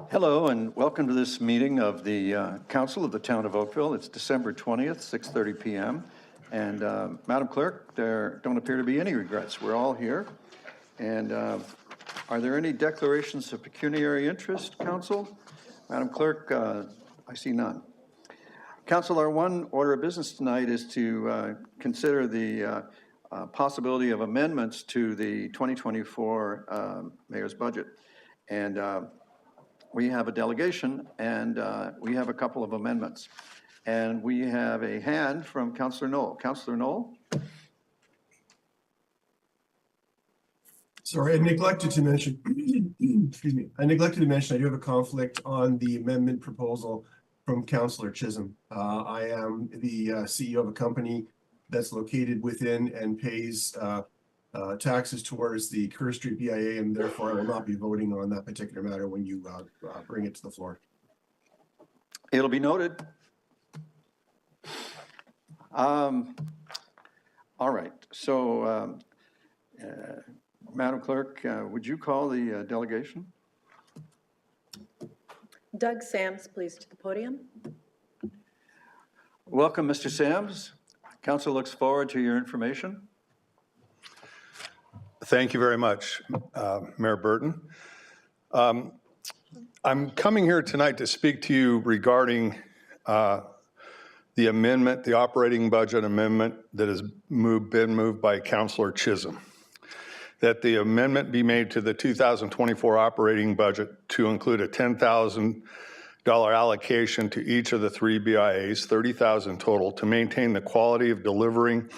Hello and welcome to this meeting of the Council of the Town of Oakville. It's December 20th, 6:30 p.m. And Madam Clerk, there don't appear to be any regrets. We're all here. And are there any declarations of pecuniary interest, Council? Madam Clerk, I see none. Council, our one order of business tonight is to consider the possibility of amendments to the 2024 mayor's budget. And we have a delegation and we have a couple of amendments. And we have a hand from Councillor Knoll. Councillor Knoll? Sorry, I neglected to mention, excuse me, I do have a conflict on the amendment proposal from Councillor Chisholm. I am the CEO of a company that's located within and pays taxes towards the Kerr Street BIA, and therefore I will not be voting on that particular matter when you bring it to the floor. It'll be noted. All right, so Madam Clerk, would you call the delegation? Doug Sams, please, to the podium. Welcome, Mr. Sams. Council looks forward to your information. Thank you very much, Mayor Burton. I'm coming here tonight to speak to you regarding the amendment, the operating budget amendment that has been moved by Councillor Chisholm. That the amendment be made to the 2024 operating budget to include a $10,000 allocation to each of the three BIAs, $30,000 total, to maintain the quality of delivering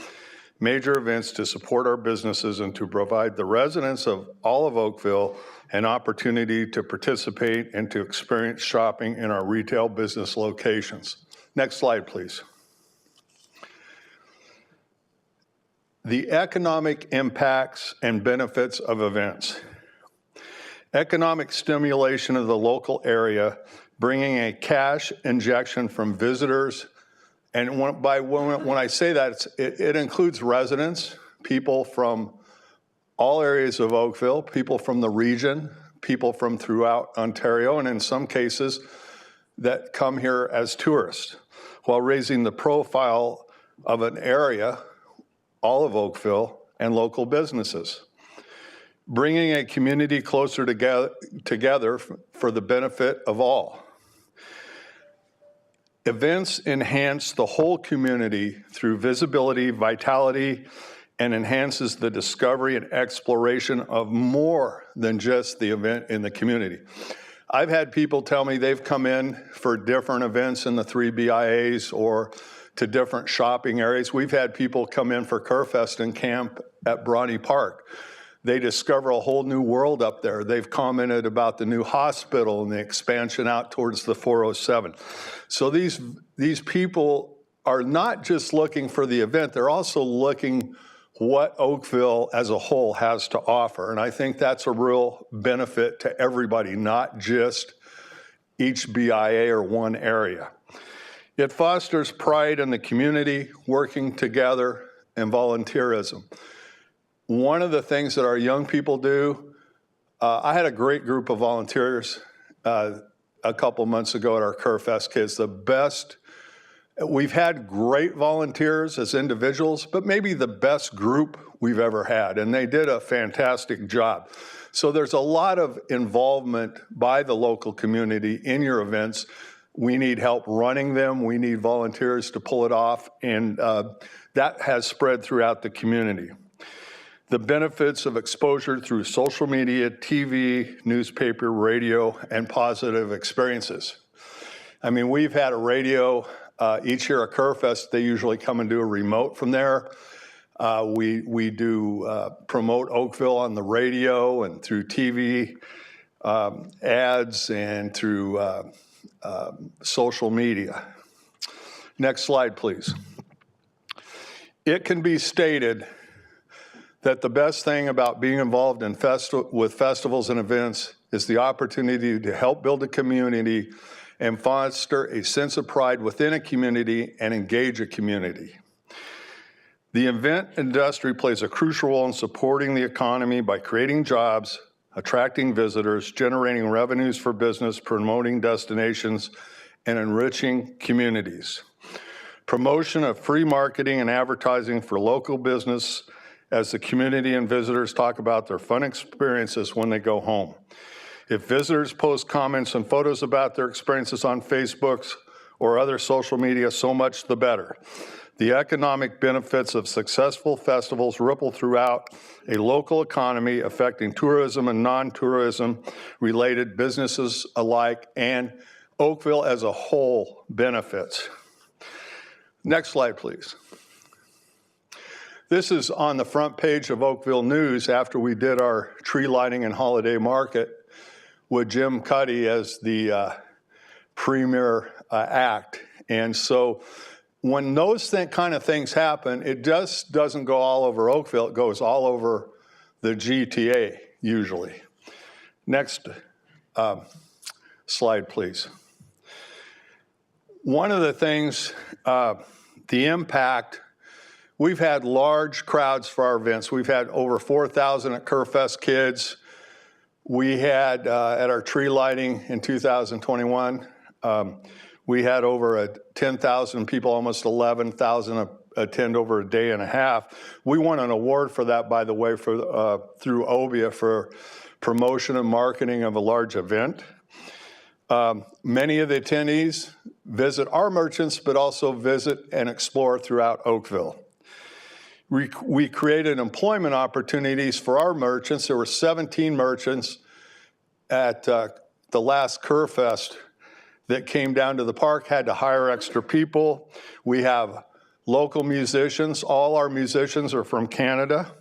major events to support our businesses and to provide the residents of all of Oakville an opportunity to participate and to experience shopping in our retail business locations. Next slide, please. The economic impacts and benefits of events. Economic stimulation of the local area, bringing a cash injection from visitors. And when I say that, it includes residents, people from all areas of Oakville, people from the region, people from throughout Ontario, and in some cases that come here as tourists, while raising the profile of an area, all of Oakville, and local businesses. Bringing a community closer together for the benefit of all. Events enhance the whole community through visibility, vitality, and enhances the discovery and exploration of more than just the event in the community. I've had people tell me they've come in for different events in the three BIAs or to different shopping areas. We've had people come in for Kerrfest and camp at Bronte Park. They discover a whole new world up there. They've commented about the new hospital and the expansion out towards the 407. So these people are not just looking for the event, they're also looking what Oakville as a whole has to offer. And I think that's a real benefit to everybody, not just each BIA or one area. It fosters pride in the community, working together, and volunteerism. One of the things that our young people do, I had a great group of volunteers a couple months ago at our Kerrfest Kids. The best, we've had great volunteers as individuals, but maybe the best group we've ever had, and they did a fantastic job. So there's a lot of involvement by the local community in your events. We need help running them. We need volunteers to pull it off, and that has spread throughout the community. The benefits of exposure through social media, TV, newspaper, radio, and positive experiences. I mean, we've had a radio each year at Kerrfest. They usually come and do a remote from there. We do promote Oakville on the radio and through TV ads and through social media. Next slide, please. It can be stated that the best thing about being involved in with festivals and events is the opportunity to help build a community and foster a sense of pride within a community and engage a community. The event industry plays a crucial role in supporting the economy by creating jobs, attracting visitors, generating revenues for business, promoting destinations, and enriching communities. Promotion of free marketing and advertising for local business as the community and visitors talk about their fun experiences when they go home. If visitors post comments and photos about their experiences on Facebook or other social media, so much the better. The economic benefits of successful festivals ripple throughout a local economy, affecting tourism and non-tourism related businesses alike, and Oakville as a whole benefits. Next slide, please. This is on the front page of Oakville News after we did our tree lighting and holiday market with Jim Cuddy as the premier act. And so when those kind of things happen, it just doesn't go all over Oakville, it goes all over the GTA usually. Next slide, please. One of the things, the impact, we've had large crowds for our events. We've had over 4,000 at Kerfest Kids. We had at our tree lighting in 2021, we had over 10,000 people, almost 11,000 attend over a day and a half. We won an award for that, by the way, for through OBIA for promotion and marketing of a large event. Many of the attendees visit our merchants, but also visit and explore throughout Oakville. We created employment opportunities for our merchants. There were 17 merchants at the last Kerfest that came down to the park, had to hire extra people. We have local musicians. All our musicians are from Canada.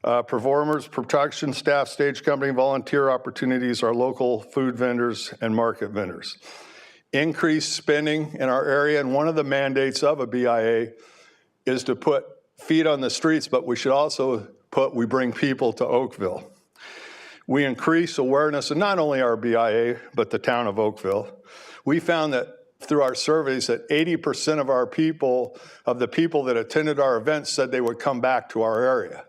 Performers, production staff, stage company, volunteer opportunities, our local food vendors and market vendors. Increased spending in our area, and one of the mandates of a BIA is to put feet on the streets, but we should also we bring people to Oakville. We increase awareness of not only our BIA, but the town of Oakville. We found that through our surveys that 80% of the people that attended our events said they would come back to our area.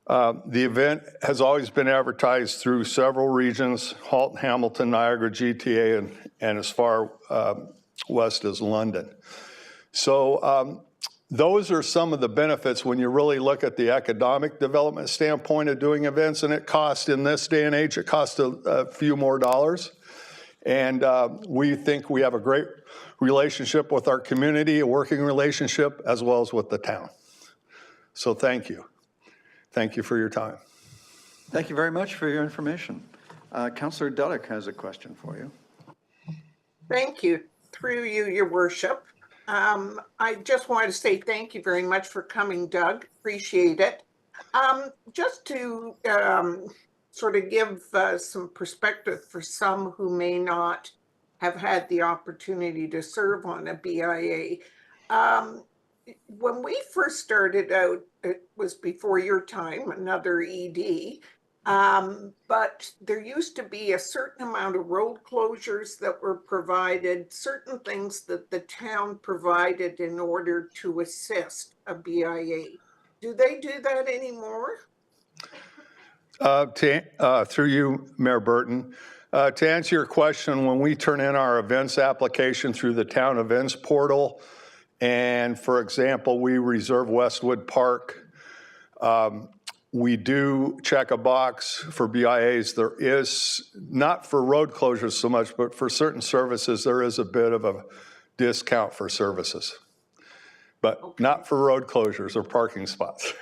The event has always been advertised through several regions, Halton, Hamilton, Niagara, GTA, and as far west as London. So those are some of the benefits when you really look at the economic development standpoint of doing events, and it costs, in this day and age, it costs a few more dollars. And we think we have a great relationship with our community, a working relationship, as well as with the town. So thank you. Thank you for your time. Thank you very much for your information. Councillor Dudek has a question for you. Thank you. Through you, your worship. I just wanted to say thank you very much for coming, Doug. Appreciate it. Just to sort of give some perspective for some who may not have had the opportunity to serve on a BIA. When we first started out, it was before your time, another ED, but there used to be a certain amount of road closures that were provided, certain things that the town provided in order to assist a BIA. Do they do that anymore? Through you, Mayor Burton, to answer your question, when we turn in our events application through the town events portal, and for example, we reserve Westwood Park, we do check a box for BIAs. There is, not for road closures so much, but for certain services, there is a bit of a discount for services, but okay, not for road closures or parking spots.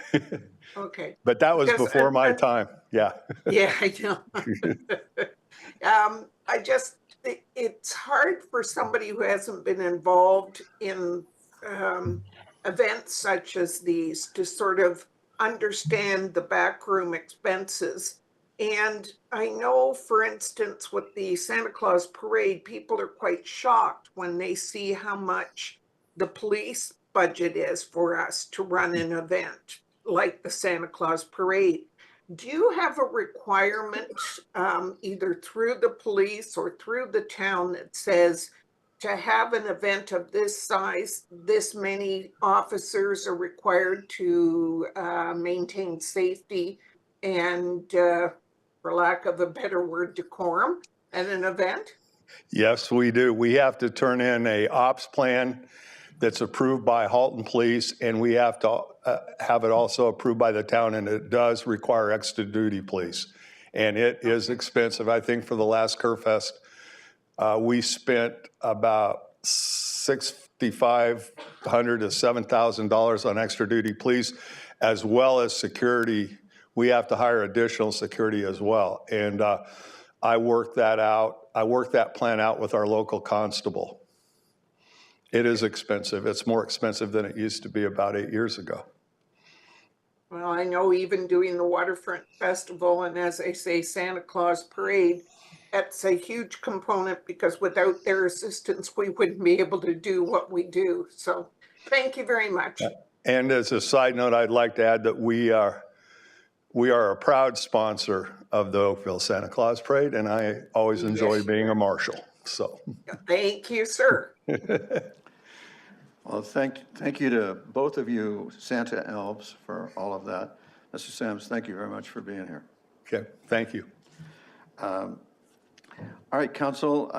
Okay. But that was before my time, yeah. Yeah, I know. It's hard for somebody who hasn't been involved in events such as these to sort of understand the backroom expenses. And I know, for instance, with the Santa Claus parade, people are quite shocked when they see how much the police budget is for us to run an event like the Santa Claus parade. Do you have a requirement either through the police or through the town that says to have an event of this size, this many officers are required to maintain safety and, for lack of a better word, decorum at an event? Yes, we do. We have to turn in a ops plan that's approved by Halton Police, and we have to have it also approved by the town, and it does require extra duty police. And it is expensive. I think for the last Kerfest, we spent about $6,500 to $7,000 on extra duty police, as well as security. We have to hire additional security as well. And I worked that out. I worked that plan out with our local constable. It is expensive. It's more expensive than it used to be about 8 years ago. Well, I know even doing the Waterfront Festival and, as I say, Santa Claus Parade, that's a huge component because without their assistance, we wouldn't be able to do what we do. So thank you very much. And as a side note, I'd like to add that we are a proud sponsor of the Oakville Santa Claus Parade, and I always enjoy Yes. being a marshal. So, Thank you, sir. Well, thank you to both of you Santa elves for all of that. Mr. Sams, thank you very much for being here. okay, thank you. All right, Council,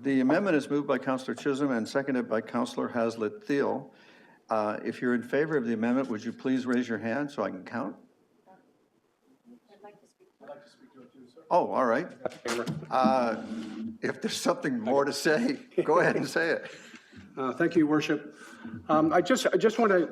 the amendment is moved by Councilor Chisholm and seconded by Councilor Haslett Thiel. If you're in favor of the amendment, would you please raise your hand so I can count? Oh, all right. If there's something more to say, go ahead and say it. Thank you, Worship. I just want to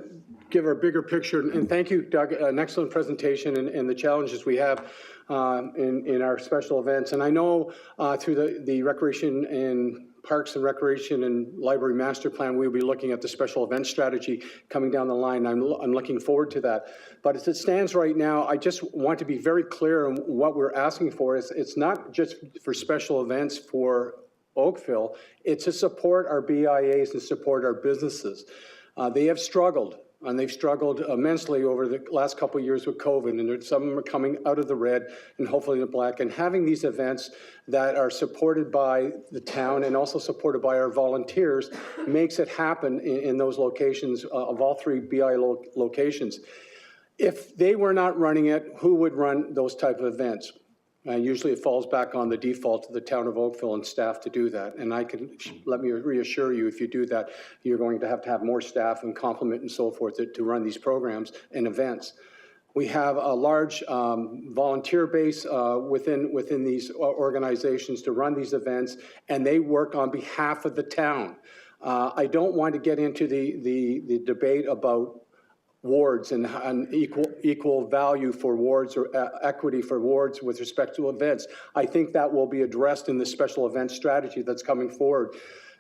give a bigger picture, and thank you, Doug, an excellent presentation and the challenges we have in our special events. And I know through the Recreation and Parks and Recreation and Library Master Plan, we'll be looking at the special event strategy coming down the line. I'm looking forward to that. But as it stands right now, I just want to be very clear on what we're asking for. It's not just for special events for Oakville, it's to support our BIAs and support our businesses. They have struggled, and they've struggled immensely over the last couple of years with COVID, and some of them are coming out of the red and hopefully the black, and having these events that are supported by the town and also supported by our volunteers makes it happen in those locations of all three BI locations. If they were not running it, who would run those type of events? Usually it falls back on the default to the town of Oakville and staff to do that. And let me reassure you, if you do that, you're going to have more staff and complement and so forth to run these programs and events. We have a large volunteer base within these organizations to run these events, and they work on behalf of the town. I don't want to get into the debate about wards and equal value for wards or equity for wards with respect to events. I think that will be addressed in the special event strategy that's coming forward.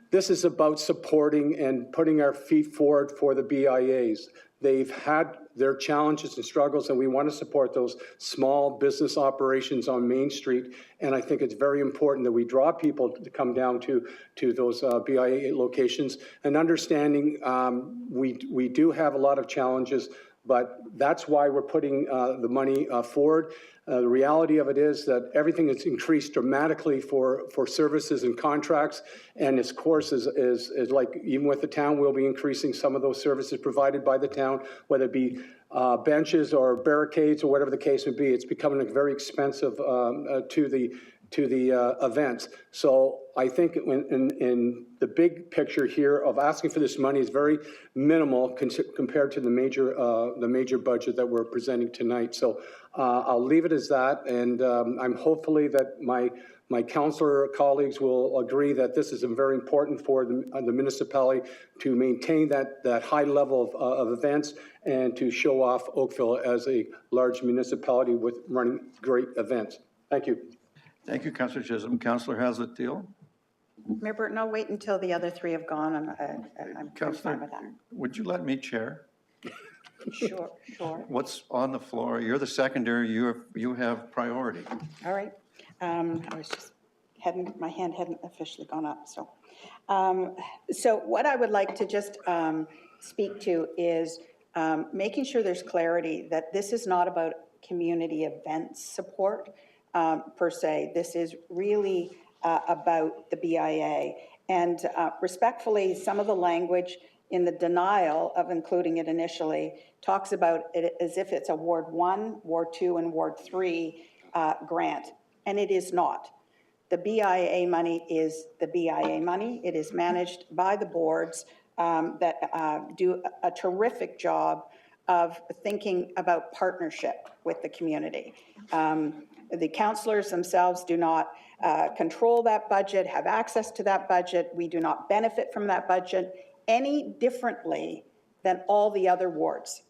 This is about supporting and putting our feet forward for the BIAs. They've had their challenges and struggles, and we want to support those small business operations on Main Street. And I think it's very important that we draw people to come down to those BIA locations and understanding we do have a lot of challenges, but that's why we're putting the money forward. The reality of it is that everything has increased dramatically for services and contracts, and this course is like, even with the town, we'll be increasing some of those services provided by the town, whether it be benches or barricades or whatever the case may be. It's becoming very expensive to the events. So I think in the big picture here of asking for this money is very minimal compared to the major budget that we're presenting tonight. So I'll leave it as that, and I'm hopefully that my councillor colleagues will agree that this is very important for the municipality to maintain that high level of events and to show off Oakville as a large municipality with running great events. Thank you. Thank you, Councilor Chisholm. Councilor Haslett Thiel? Mayor Burton, I'll wait until the other three have gone, and I'm fine with that. Would you let me chair? Sure. What's on the floor? You're the secondary. You have priority. All right. I was just my hand hadn't officially gone up, so. So what I would like to just speak to is making sure there's clarity that this is not about community events support per se. This is really about the BIA. And respectfully, some of the language in the denial of including it initially, talks about it as if it's a Ward 1, Ward 2, and Ward 3 grant, and it is not. The BIA money is the BIA money. It is managed by the boards that do a terrific job of thinking about partnership with the community. The councillors themselves do not control that budget, have access to that budget. We do not benefit from that budget any differently than all the other wards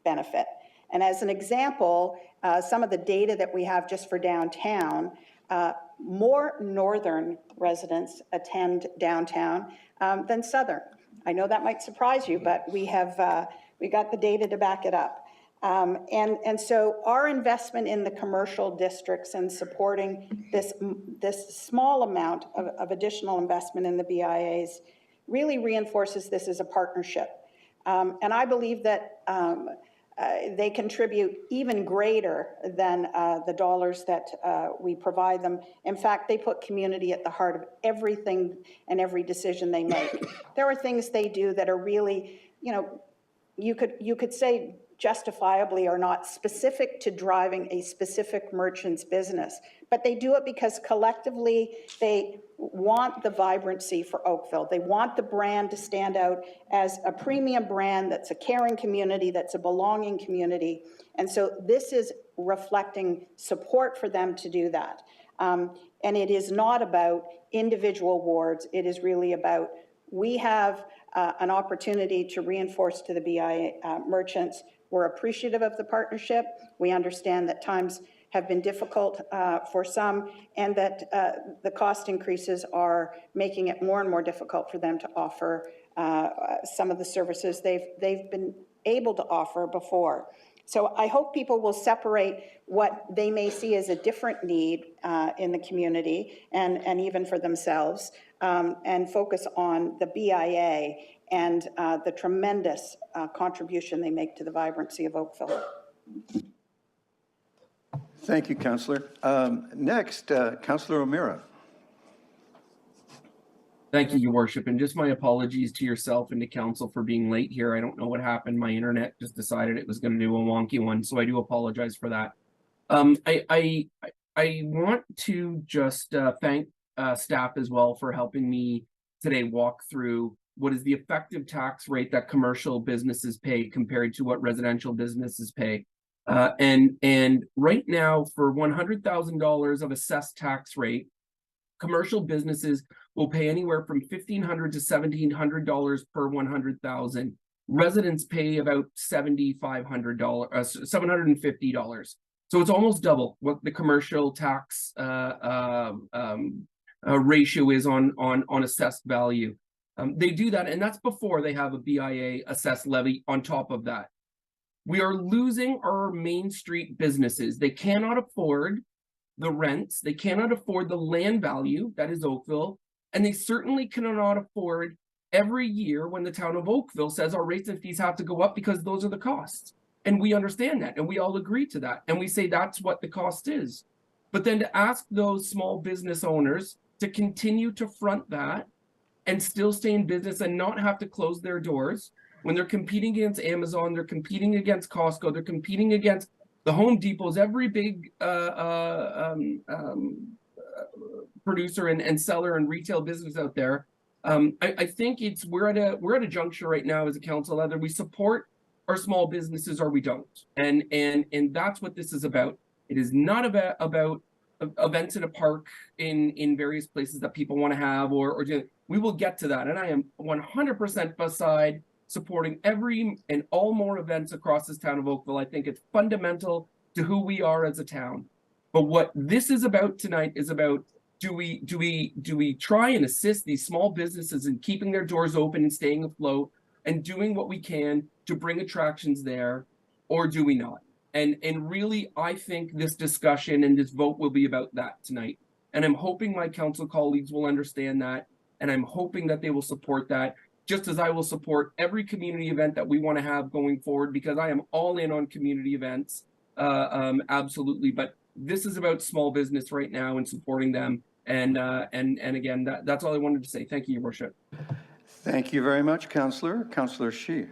benefit. And as an example, some of the data that we have just for downtown, more northern residents attend downtown than southern. I know that might surprise you, but we have we got the data to back it up. And so our investment in the commercial districts and supporting this small amount of additional investment in the BIAs really reinforces this as a partnership. And I believe that they contribute even greater than the dollars that we provide them. In fact, they put community at the heart of everything and every decision they make. There are things they do that are really, you know, you could say justifiably or not specific to driving a specific merchant's business, but they do it because collectively they want the vibrancy for Oakville. They want the brand to stand out as a premium brand that's a caring community, that's a belonging community. And so this is reflecting support for them to do that. And it is not about individual wards. It is really about, we have an opportunity to reinforce to the BIA merchants. We're appreciative of the partnership. We understand that times have been difficult for some, and that the cost increases are making it more and more difficult for them to offer some of the services they've been able to offer before. So I hope people will separate what they may see as a different need in the community and even for themselves, and focus on the BIA and the tremendous contribution they make to the vibrancy of Oakville. Thank you, Councillor. Next, Councillor O'Meara. Thank you, Your Worship, and just my apologies to yourself and to council for being late here. I don't know what happened. My internet just decided it was going to do a wonky one, so I do apologize for that. I want to just thank staff as well for helping me today walk through what is the effective tax rate that commercial businesses pay compared to what residential businesses pay. And right now, for $100,000 of assessed tax rate, commercial businesses will pay anywhere from $1,500 to $1,700 per 100,000. Residents pay about $750. So it's almost double what the commercial tax ratio is on assessed value. They do that, and that's before they have a BIA assessed levy on top of that. We are losing our Main Street businesses. They cannot afford the rents. They cannot afford the land value that is Oakville. And they certainly cannot afford every year when the town of Oakville says our rates and fees have to go up because those are the costs. And we understand that, and we all agree to that. And we say that's what the cost is. But then to ask those small business owners to continue to front that and still stay in business and not have to close their doors when they're competing against Amazon, they're competing against Costco, they're competing against the Home Depots, every big producer and seller and retail business out there. I think we're at a juncture right now as a council, either we support our small businesses or we don't, and that's what this is about. It is not about events in a park in various places that people want to have or do. We will get to that, and I am 100% beside supporting every and all more events across this town of Oakville. I think it's fundamental to who we are as a town. But what this is about tonight is about, do we try and assist these small businesses in keeping their doors open and staying afloat and doing what we can to bring attractions there, or do we not? And really, I think this discussion and this vote will be about that tonight. And I'm hoping my council colleagues will understand that, and I'm hoping that they will support that, just as I will support every community event that we want to have going forward, because I am all in on community events, absolutely. But this is about small business right now and supporting them. And again, that's all I wanted to say. Thank you, Your Worship. Thank you very much, Councillor. Councillor Shi.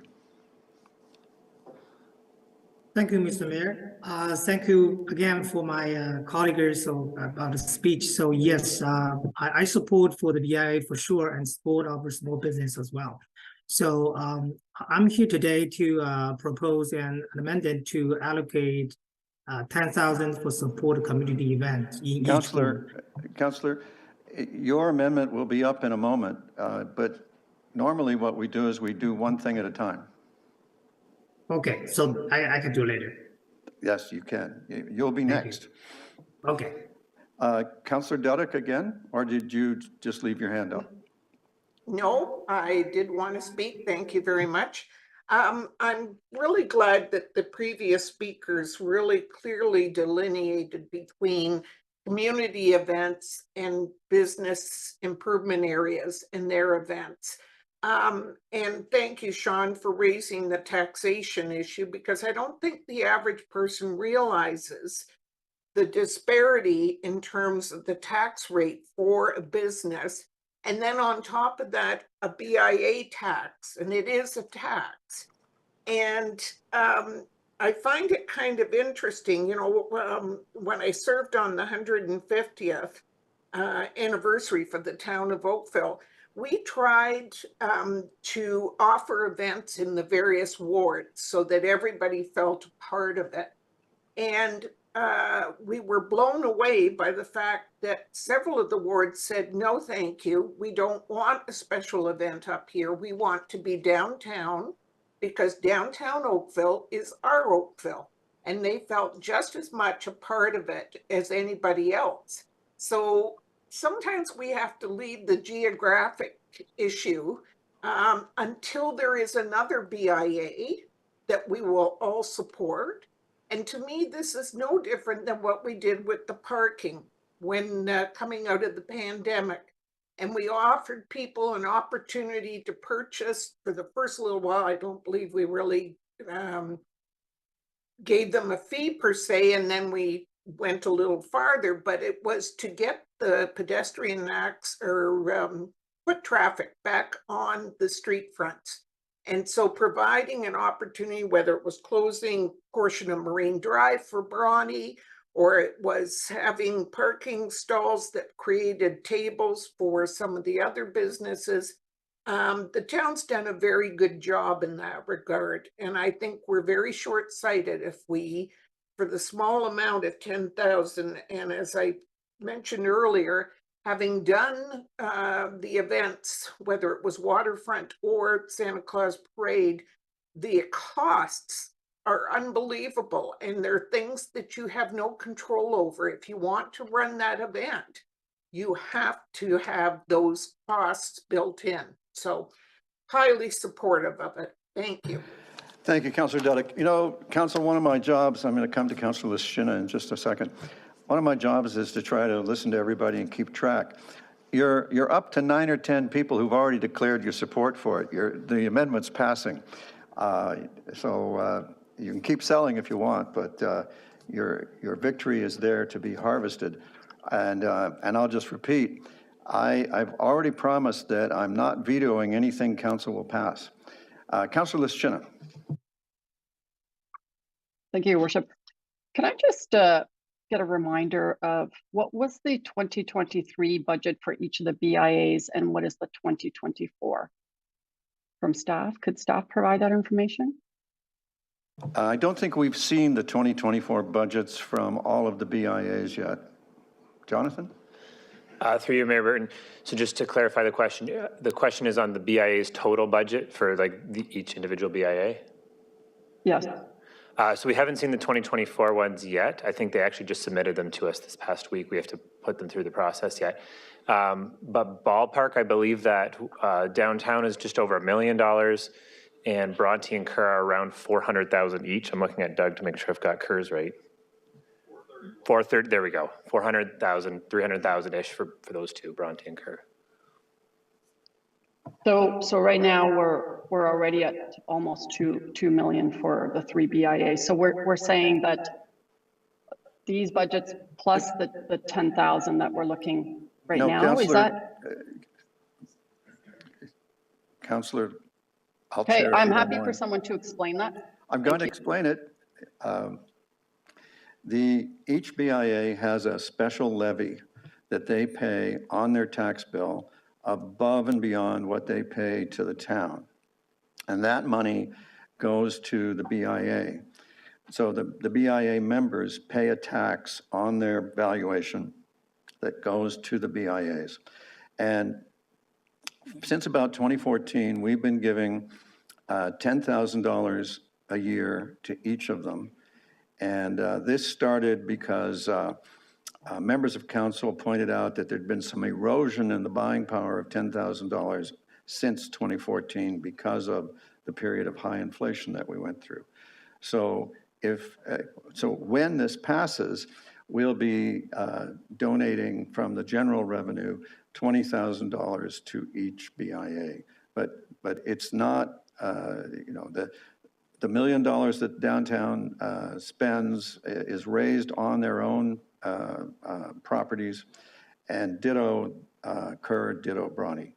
Thank you, Mr. Mayor. Thank you again for my colleagues about the speech. So yes, I support for the BIA for sure and support our small business as well. So I'm here today to propose an amendment to allocate 10,000 for support community event in each ward. Councillor, your amendment will be up in a moment, but normally what we do is we do one thing at a time. Okay, so I can do later. Yes, you can. You'll be next. Okay. Councillor Dudek again, or did you just leave your hand up? No, I did want to speak. Thank you very much. I'm really glad that the previous speakers really clearly delineated between community events and business improvement areas and their events. And thank you, Sean, for raising the taxation issue, because I don't think the average person realizes the disparity in terms of the tax rate for a business. And then on top of that, a BIA tax, and it is a tax. And I find it kind of interesting, you know, when I served on the 150th anniversary for the town of Oakville, we tried to offer events in the various wards so that everybody felt a part of it. And we were blown away by the fact that several of the wards said, no, thank you. We don't want a special event up here. We want to be downtown because downtown Oakville is our Oakville. And they felt just as much a part of it as anybody else. So sometimes we have to leave the geographic issue until there is another BIA that we will all support. And to me, this is no different than what we did with the parking when coming out of the pandemic. And we offered people an opportunity to purchase for the first little while. I don't believe we really gave them a fee per se, and then we went a little farther, but it was to get the pedestrian foot traffic back on the street fronts. And so providing an opportunity, whether it was closing a portion of Marine Drive for Brawny, or it was having parking stalls that created tables for some of the other businesses, the town's done a very good job in that regard. And I think we're very short-sighted if we, for the small amount of 10,000, and as I mentioned earlier, having done the events, whether it was Waterfront or Santa Claus Parade, the costs are unbelievable. And they're things that you have no control over. If you want to run that event, you have to have those costs built in. So highly supportive of it. Thank you. Thank you, Councillor Dudek. You know, Council, one of my jobs, I'm going to come to Councillor Shinna in just a second. One of my jobs is to try to listen to everybody and keep track. You're up to 9 or 10 people who've already declared your support for it. The amendment's passing. So you can keep selling if you want, but your victory is there to be harvested. And I'll just repeat, I've already promised that I'm not vetoing anything council will pass. Councillor Shinna. Thank you, Your Worship. Can I just get a reminder of what was the 2023 budget for each of the BIAs and what is the 2024 from staff? Could staff provide that information? I don't think we've seen the 2024 budgets from all of the BIAs yet. Jonathan? Through you, Mayor Burton. So just to clarify the question is on the BIA's total budget for like each individual BIA? Yes. So we haven't seen the 2024 ones yet. I think they actually just submitted them to us this past week. We have to put them through the process yet. But ballpark, I believe that downtown is just over $1 million and Bronte and Kerr are around 400,000 each. I'm looking at Doug to make sure I've got Kerr's right. 430, there we go. 400,000, 300,000-ish for those two, Bronte and Kerr. So right now we're already at almost 2 million for the 3 BIAs. So we're saying that these budgets plus the 10,000 that we're looking right now, is that? Counselor, I'll Okay, chair if I'm you don't happy for mind. someone to explain that. I'm going to explain it. Each BIA has a special levy that they pay on their tax bill above and beyond what they pay to the town. And that money goes to the BIA. So the BIA members pay a tax on their valuation that goes to the BIAs. And since about 2014, we've been giving $10,000 a year to each of them. And this started because members of council pointed out that there'd been some erosion in the buying power of $10,000 since 2014 because of the period of high inflation that we went through. So when this passes, we'll be donating from the general revenue $20,000 to each BIA. But it's not, the $1 million that downtown spends is raised on their own properties, and ditto Kerr, ditto Bronny.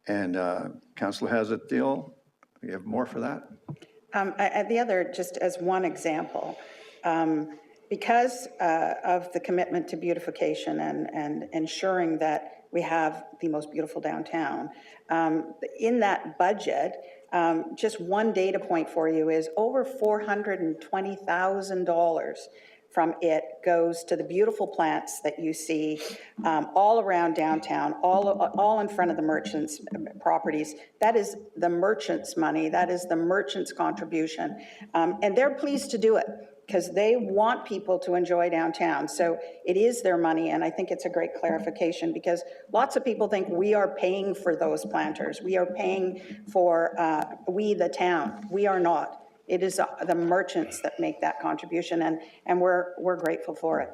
And Councillor Hazard-Thiel, you have more for that? The other, just as one example, because of the commitment to beautification and ensuring that we have the most beautiful downtown, in that budget, just one data point for you is over $420,000 from it goes to the beautiful plants that you see all around downtown, all in front of the merchants' properties. That is the merchants' money. That is the merchants' contribution. And they're pleased to do it because they want people to enjoy downtown. So it is their money, and I think it's a great clarification because lots of people think we are paying for those planters. We are paying for we, the town. We are not. It is the merchants that make that contribution, and we're grateful for it.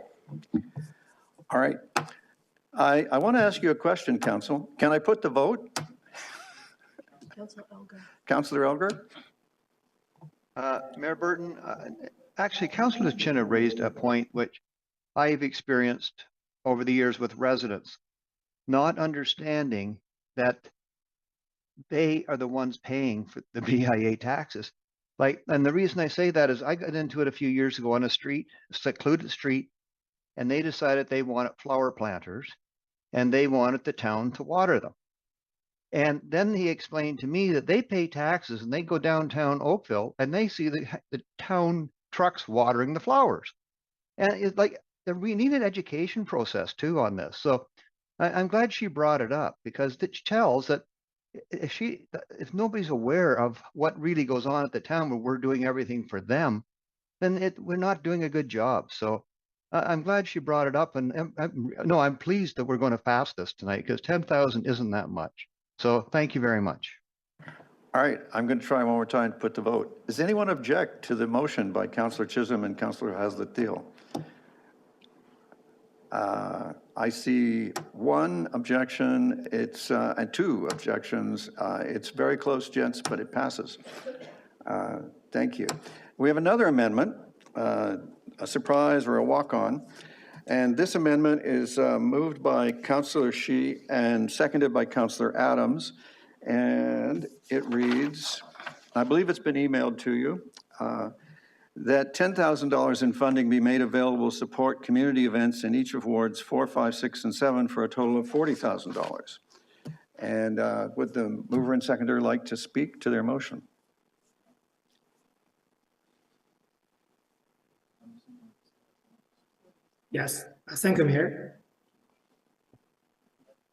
All right. I want to ask you a question, Council. Can I put the vote? Councillor Elgar? Mayor Burton, actually, Councillor Chin raised a point which I've experienced over the years with residents, not understanding that they are the ones paying for the BIA taxes. And the reason I say that is I got into it a few years ago on a street, a secluded street, and they decided they wanted flower planters and they wanted the town to water them. And then he explained to me that they pay taxes and they go downtown Oakville and they see the town trucks watering the flowers. And it's like we need an education process too on this. So I'm glad she brought it up because it tells that if nobody's aware of what really goes on at the town where we're doing everything for them, then we're not doing a good job. So I'm glad she brought it up, and I'm pleased that we're going to pass this tonight because 10,000 isn't that much. So thank you very much. All right, I'm going to try one more time to put the vote. Does anyone object to the motion by Councillor Chisholm and Councillor Hazard-Thiel? I see one objection, and two objections. It's very close, gents, but it passes. Thank you. We have another amendment, a surprise or a walk-on, and this amendment is moved by Councillor Shi and seconded by Councillor Adams, and it reads, I believe it's been emailed to you, that $10,000 in funding be made available to support community events in each of wards 4, 5, 6, and 7 for a total of $40,000. And would the mover and seconder like to speak to their motion? Yes, thank you, Mayor.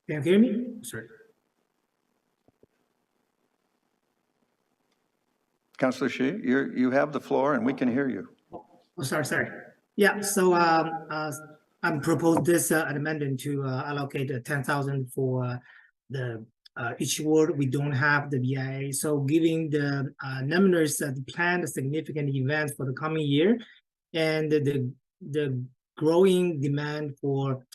Can you hear me? Sorry. Councillor Shi, you have the floor and we can hear you. Oh, sorry. Yeah, so I'm proposed this amendment to allocate 10,000 for the each ward. We don't have the BIA, so giving the numbers that planned significant events for the coming year, and the growing demand for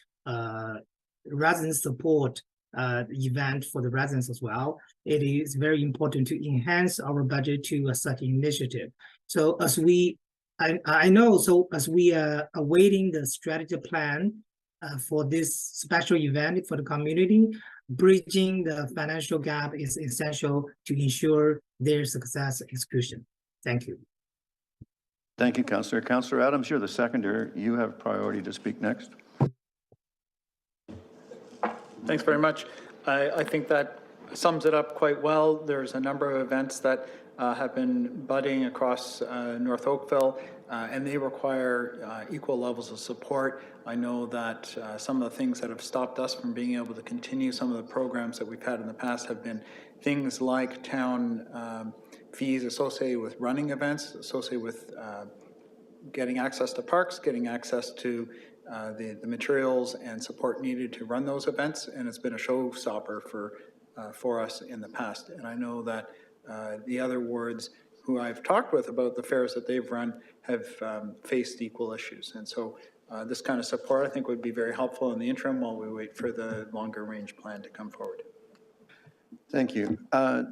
resident support event for the residents as well. It is very important to enhance our budget to such initiative. So as we, I know, so as we are awaiting the strategy plan for this special event for the community. Bridging the financial gap is essential to ensure their success execution. Thank you. Thank you, Councillor. Councillor Adams, you're the seconder. You have priority to speak next. Thanks very much. I think that sums it up quite well. There's a number of events that have been budding across North Oakville, and they require equal levels of support. I know that some of the things that have stopped us from being able to continue some of the programs that we've had in the past have been things like town fees associated with running events, associated with getting access to parks, getting access to the materials and support needed to run those events, and it's been a showstopper for us in the past. And I know that the other wards who I've talked with about the fairs that they've run have faced equal issues. And so this kind of support, I think, would be very helpful in the interim while we wait for the longer range plan to come forward. Thank you.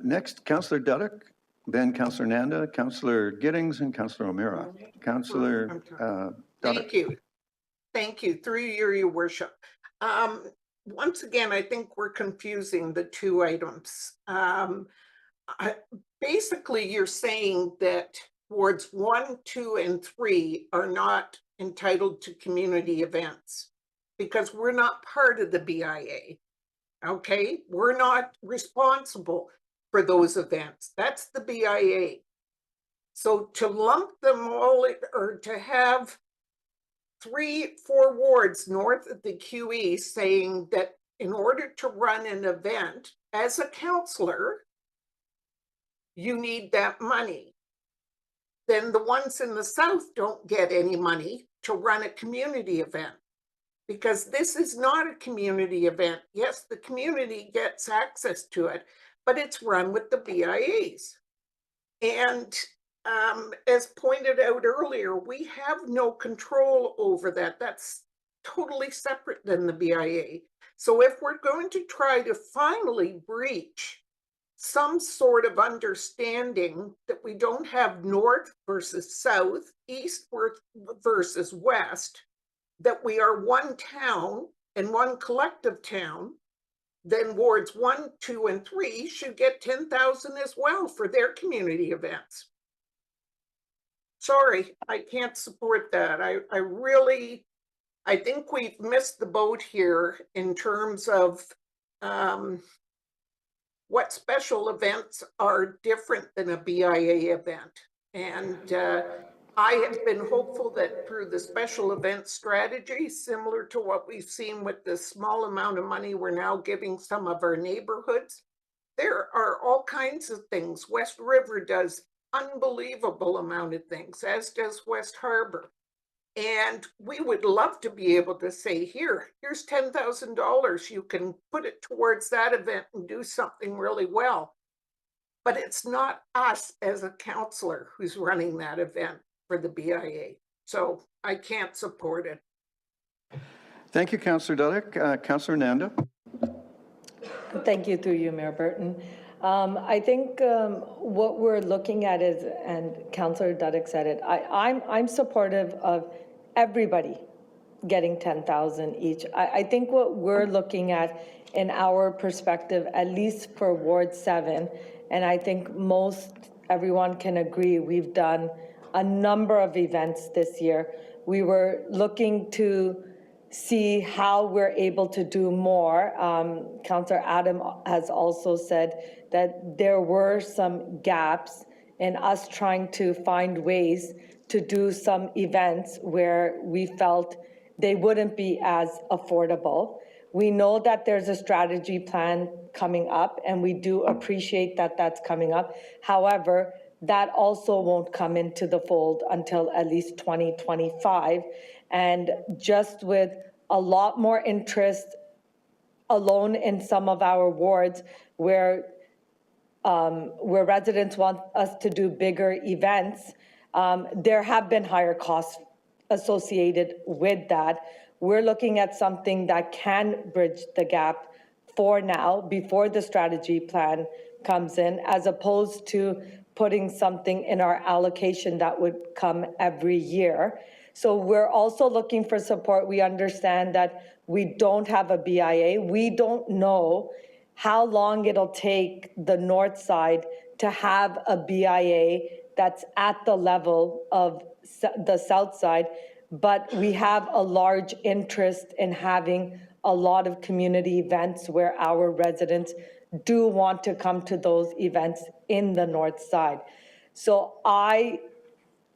Next, Councillor Dudek, then Councillor Nanda, Councillor Giddings, and Councillor O'Meara. Councillor Dudek. Thank you. Thank you. Through you, Your Worship. Once again, I think we're confusing the two items. Basically, you're saying that wards 1, 2, and 3 are not entitled to community events because we're not part of the BIA. Okay, we're not responsible for those events. That's the BIA. So to lump them all, or to have 3, 4 wards north of the QE saying that in order to run an event as a councillor, you need that money. Then the ones in the south don't get any money to run a community event, because this is not a community event. Yes, the community gets access to it, but it's run with the BIAs. And as pointed out earlier, we have no control over that. That's totally separate than the BIA. So if we're going to try to finally breach some sort of understanding that we don't have north versus south, east versus west, that we are one town and one collective town, then wards 1, 2, and 3 should get 10,000 as well for their community events. Sorry, I can't support that. I think we've missed the boat here in terms of what special events are different than a BIA event. And I have been hopeful that through the special event strategy, similar to what we've seen with the small amount of money we're now giving some of our neighborhoods, there are all kinds of things. West River does unbelievable amount of things, as does West Harbor. And we would love to be able to say, here's $10,000. You can put it towards that event and do something really well. But it's not us as a councillor who's running that event for the BIA. So I can't support it. Thank you, Councillor Dudek. Councillor Nanda. Thank you, through you, Mayor Burton. I think what we're looking at is, and Councillor Dudek said it, I'm supportive of everybody getting 10,000 each. I think what we're looking at in our perspective, at least for Ward 7, and I think everyone can agree, we've done a number of events this year. We were looking to see how we're able to do more. Councillor Adam has also said that there were some gaps in us trying to find ways to do some events where we felt they wouldn't be as affordable. We know that there's a strategy plan coming up, and we do appreciate that that's coming up. However, that also won't come into the fold until at least 2025. And just with a lot more interest alone in some of our wards where residents want us to do bigger events, there have been higher costs associated with that. We're looking at something that can bridge the gap for now, before the strategy plan comes in, as opposed to putting something in our allocation that would come every year. So we're also looking for support. We understand that we don't have a BIA. We don't know how long it'll take the north side to have a BIA that's at the level of the south side, but we have a large interest in having a lot of community events where our residents do want to come to those events in the north side. So I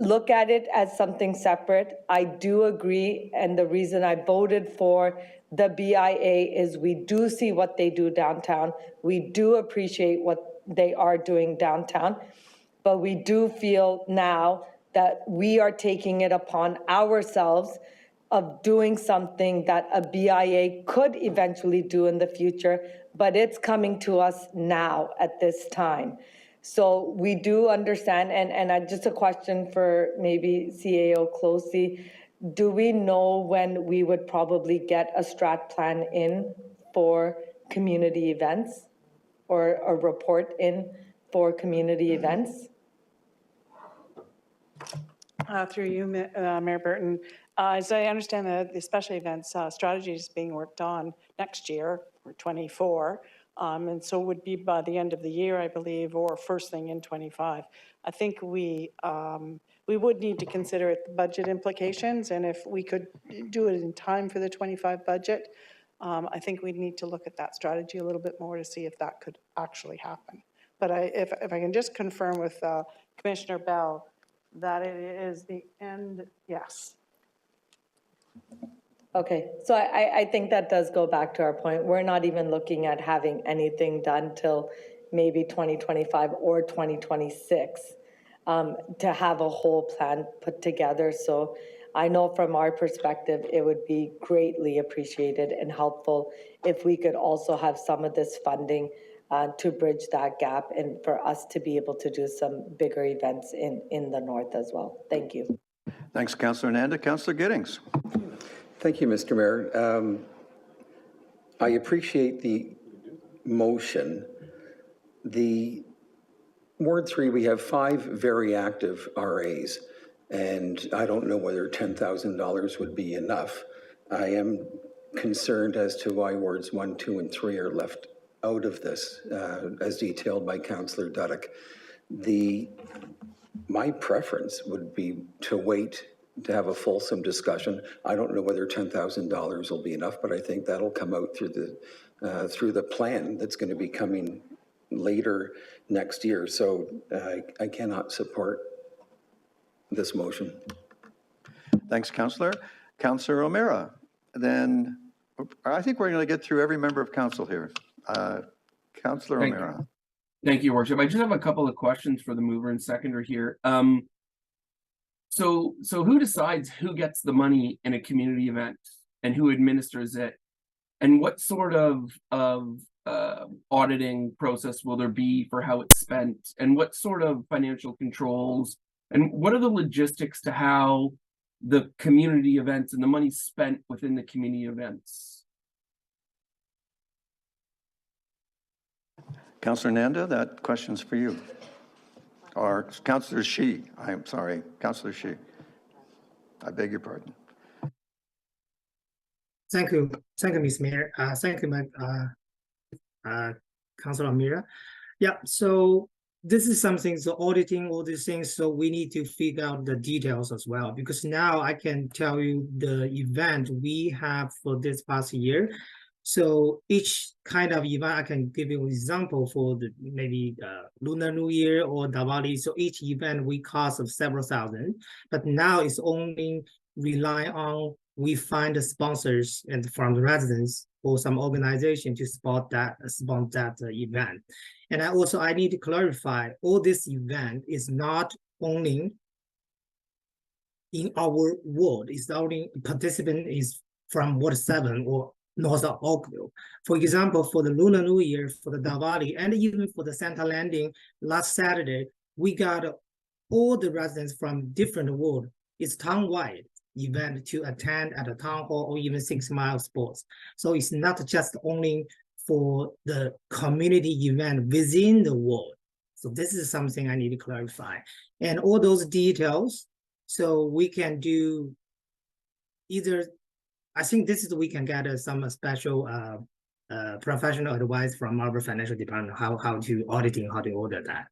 look at it as something separate. I do agree, and the reason I voted for the BIA is we do see what they do downtown. We do appreciate what they are doing downtown, but we do feel now that we are taking it upon ourselves of doing something that a BIA could eventually do in the future, but it's coming to us now at this time. So we do understand, and just a question for maybe CAO Closey, do we know when we would probably get a strat plan in for community events or a report in for community events? Through you, Mayor Burton. As I understand the special events strategy is being worked on next year, or 24, and so would be by the end of the year, I believe, or first thing in 25. I think we would need to consider the budget implications, and if we could do it in time for the 25 budget, I think we'd need to look at that strategy a little bit more to see if that could actually happen. But if I can just confirm with Commissioner Bell, that it is the end, yes. Okay, so I think that does go back to our point. We're not even looking at having anything done till maybe 2025 or 2026 to have a whole plan put together. So I know from our perspective, it would be greatly appreciated and helpful if we could also have some of this funding to bridge that gap and for us to be able to do some bigger events in the north as well. Thank you. Thanks, Councillor Nanda. Councillor Giddings. Thank you, Mr. Mayor. I appreciate the motion. The Ward 3, we have 5 very active RAs, and I don't know whether $10,000 would be enough. I am concerned as to why Wards 1, 2, and 3 are left out of this, as detailed by Councillor Dudek. My preference would be to wait to have a fulsome discussion. I don't know whether $10,000 will be enough, but I think that'll come out through the plan that's going to be coming later next year. So I cannot support this motion. Thanks, Councillor. Councillor O'Meara. Then I think we're going to get through every member of council here. Councillor O'Meara. Thank you, Worship. I just have a couple of questions for the mover and seconder here. So who decides who gets the money in a community event and who administers it? And what sort of auditing process will there be for how it's spent? And what sort of financial controls? And what are the logistics to how the community events and the money spent within the community events? Councillor Nanda, that question's for you. Or Councillor Shi, I'm sorry, Councillor Shi. I beg your pardon. Thank you, Ms. Mayor. Thank you, Councilor O'Meara. Yeah, so this is something, so auditing all these things, so we need to figure out the details as well, because now I can tell you the event we have for this past year. So each kind of event, I can give you an example for the maybe Lunar New Year or Diwali. So each event we cost of several thousand, but now it's only rely on we find the sponsors and from the residents or some organization to sponsor that event. And I need to clarify, all this event is not only in our ward, it's only participant is from Ward 7 or north of Oakville. For example, for the Lunar New Year, for the Diwali, and even for the Santa Landing last Saturday, we got all the residents from different wards. It's town-wide event to attend at a town hall or even 6 Mile Sports. So it's not just only for the community event within the ward. So this is something I need to clarify. And all those details, so we can do either, I think this is, we can get some special professional advice from our financial department, how to auditing, how to order that.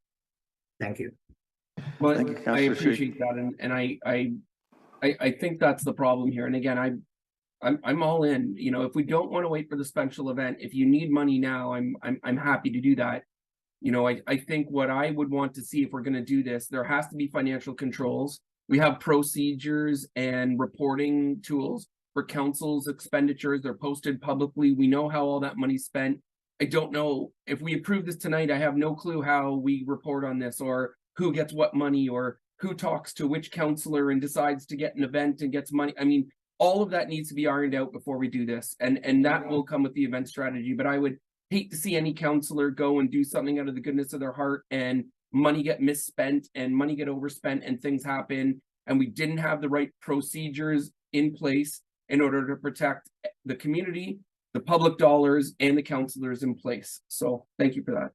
Thank you. Well, Thank you, I Councillor Shi. appreciate that, and I think that's the problem here. And again, I'm all in. You know, if we don't want to wait for the special event, if you need money now, I'm happy to do that. You know, I think what I would want to see if we're going to do this, there has to be financial controls. We have procedures and reporting tools for council's expenditures. They're posted publicly. We know how all that money's spent. I don't know if we approve this tonight. I have no clue how we report on this, or who gets what money, or who talks to which councillor and decides to get an event and gets money. I mean, all of that needs to be ironed out before we do this, and that will come with the event strategy. But I would hate to see any councillor go and do something out of the goodness of their heart and money get misspent and money get overspent and things happen, and we didn't have the right procedures in place in order to protect the community, the public dollars, and the councillors in place. So thank you for that.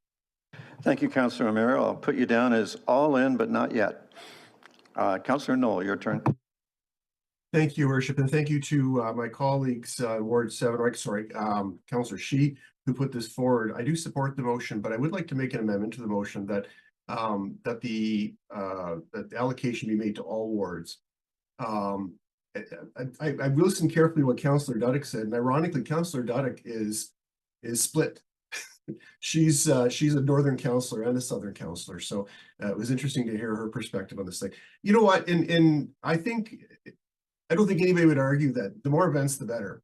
Thank you, Councillor O'Meara. I'll put you down as all in, but not yet. Councillor Knoll, your turn. Thank you, Worship, and thank you to my colleagues, Ward 7, Councillor Shi, who put this forward. I do support the motion, but I would like to make an amendment to the motion that that the allocation be made to all wards. I've listened carefully to what Councillor Duddick said, and ironically, Councillor Duddick is split. She's a northern councillor and a southern councillor, so it was interesting to hear her perspective on this thing. You know what? I don't think anybody would argue that the more events, the better.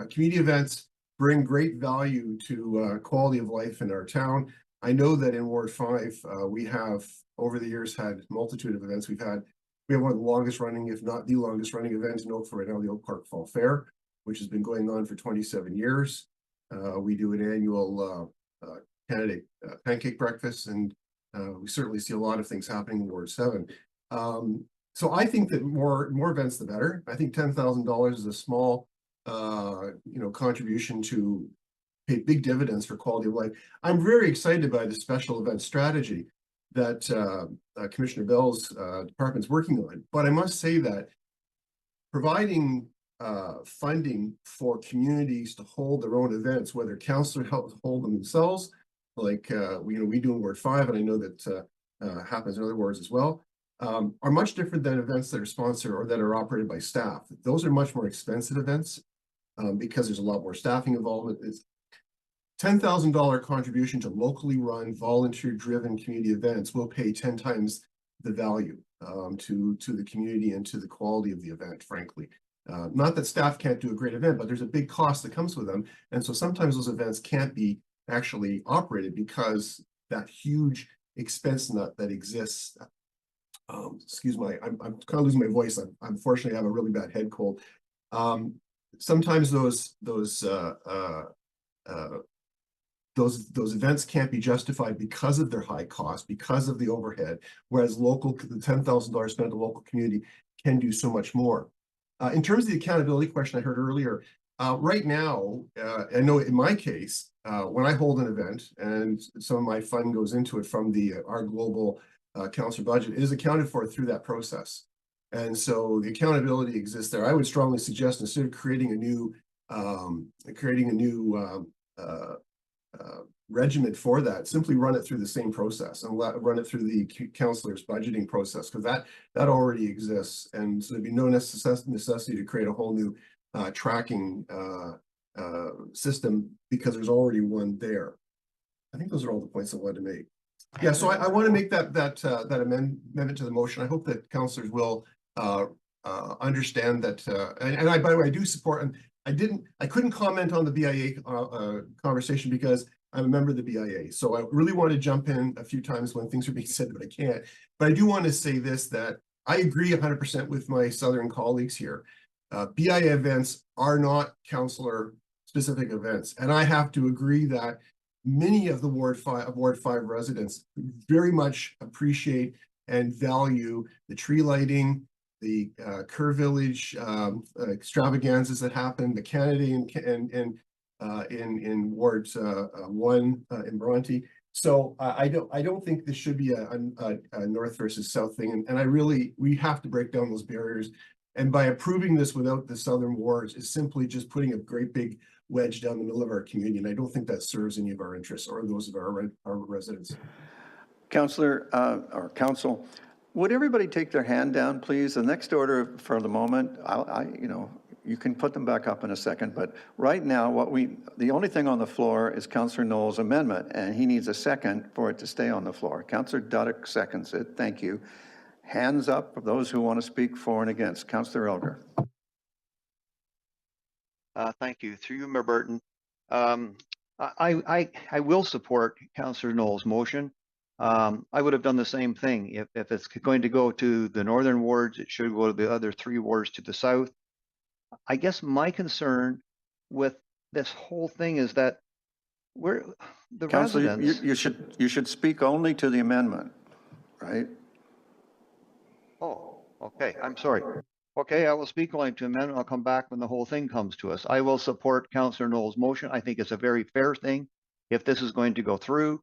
Community events bring great value to quality of life in our town. I know that in Ward 5, we have over the years had a multitude of events. We have one of the longest running, if not the longest running event in Oakville right now, the Oak Park Fall Fair, which has been going on for 27 years. We do an annual candidate pancake breakfast, and we certainly see a lot of things happening in Ward 7. So I think that more events, the better. I think $10,000 is a small, contribution to pay big dividends for quality of life. I'm very excited by the special event strategy that Commissioner Bell's department's working on. But I must say that providing funding for communities to hold their own events, whether councillors help hold them themselves, like we do in Ward 5, and I know that happens in other wards as well, are much different than events that are sponsored or that are operated by staff. Those are much more expensive events because there's a lot more staffing involvement. It's $10,000 contribution to locally run, volunteer-driven community events will pay 10 times the value to the community and to the quality of the event, frankly. Not that staff can't do a great event, but there's a big cost that comes with them. And so sometimes those events can't be actually operated because that huge expense nut that exists. Excuse me, I'm kind of losing my voice. Unfortunately, I have a really bad head cold. Sometimes those events can't be justified because of their high cost, because of the overhead, whereas the $10,000 spent at the local community can do so much more. In terms of the accountability question I heard earlier, right now, I know in my case, when I hold an event and some of my fund goes into it from our global council budget, it is accounted for through that process. And so the accountability exists there. I would strongly suggest instead of creating a new regiment for that, simply run it through the same process and run it through the councillor's budgeting process, because that already exists. And so there'd be no necessity to create a whole new tracking system because there's already one there. I think those are all the points I wanted to make. Yeah, so I want to make that amendment to the motion. I hope that councillors will understand that. And by the way, I do support. And I couldn't comment on the BIA conversation because I'm a member of the BIA. So I really want to jump in a few times when things are being said, but I can't. But I do want to say this, that I agree 100% with my Southern colleagues here. BIA events are not councillor specific events. And I have to agree that many of the Ward 5 residents very much appreciate and value the tree lighting, the Kerr Village extravaganzas that happen, the Kennedy in Wards 1 in Bronte. So I don't think this should be a North versus South thing, and we have to break down those barriers And by approving this without the southern wards is simply just putting a great big wedge down the middle of our community. And I don't think that serves any of our interests or those of our residents. Councillor, or Council, would everybody take their hand down, please? The next order for the moment, you can put them back up in a second, but right now, the only thing on the floor is Councillor Knoll's amendment, and he needs a second for it to stay on the floor. Councillor Dudek seconds it. Thank you. Hands up for those who want to speak for and against. Councillor Elgar. Thank you. Through you, Mayor Burton. I will support Councillor Knoll's motion. I would have done the same thing. If it's going to go to the northern wards, it should go to the other 3 wards to the south. I guess my concern with this whole thing is that the Councillor, residents. you should speak only to the amendment, right? Oh, okay. I'm sorry. Okay, I will speak only to amendment. I'll come back when the whole thing comes to us. I will support Councillor Knoll's motion. I think it's a very fair thing. If this is going to go through,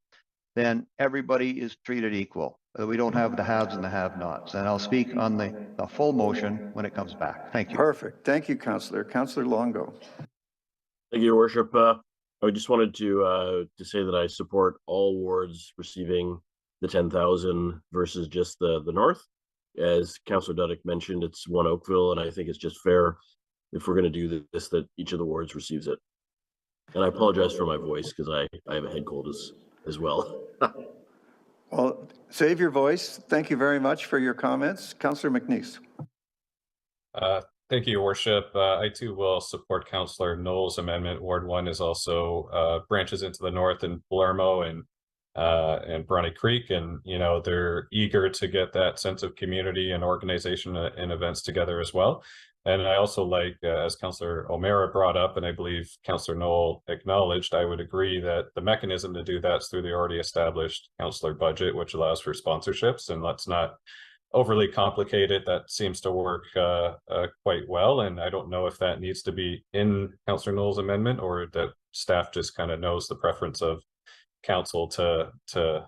then everybody is treated equal. We don't have the haves and the have-nots. And I'll speak on the full motion when it comes back. Thank you. Perfect. Thank you, Councillor. Councillor Longo. Thank you, Your Worship. I just wanted to say that I support all wards receiving the 10,000 versus just the north. As Councillor Dudek mentioned, it's one Oakville, and I think it's just fair if we're going to do this that each of the wards receives it. And I apologize for my voice because I have a head cold as well. Well, save your voice. Thank you very much for your comments. Councillor McNeese. Thank you, Your Worship. I too will support Councillor Knoll's amendment. Ward 1 is also branches into the north in Palermo and Bronny Creek, and they're eager to get that sense of community and organization and events together as well. And I also like, as Councillor O'Meara brought up, and I believe Councillor Knoll acknowledged, I would agree that the mechanism to do that is through the already established councillor budget, which allows for sponsorships. And let's not overly complicate it. That seems to work quite well. And I don't know if that needs to be in Councillor Knoll's amendment, or that staff just kind of knows the preference of council to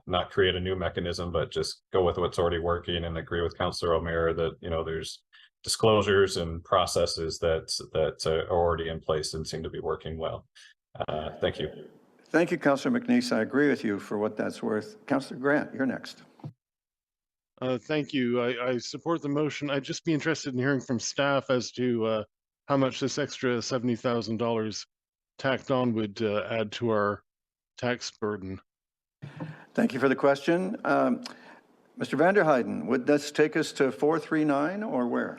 not create a new mechanism, but just go with what's already working, and agree with Councillor O'Meara that there's disclosures and processes that are already in place and seem to be working well. Thank you. Thank you, Councillor McNeese. I agree with you for what that's worth. Councillor Grant, you're next. Thank you. I support the motion. I'd just be interested in hearing from staff as to how much this extra $70,000 tacked on would add to our tax burden. Thank you for the question. Mr. Van der Heijden, would this take us to 439 or where?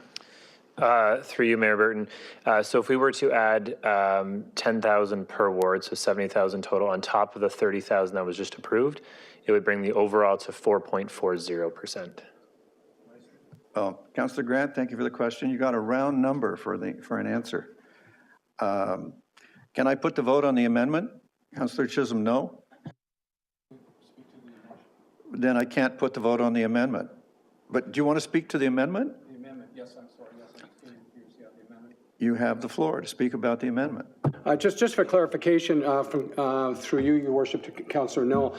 Through you, Mayor Burton. So if we were to add 10,000 per ward, so 70,000 total on top of the 30,000 that was just approved, it would bring the overall to 4.40%. Well, Councillor Grant, thank you for the question. You got a round number for an answer. Can I put the vote on the amendment? Councillor Chisholm, no? Then I can't put the vote on the amendment. But do you want to speak to the amendment? The amendment, yes, I'm sorry. Yes, the amendment. You have the floor to speak about the amendment. Just for clarification, through you, Your Worship, to Councillor Knoll,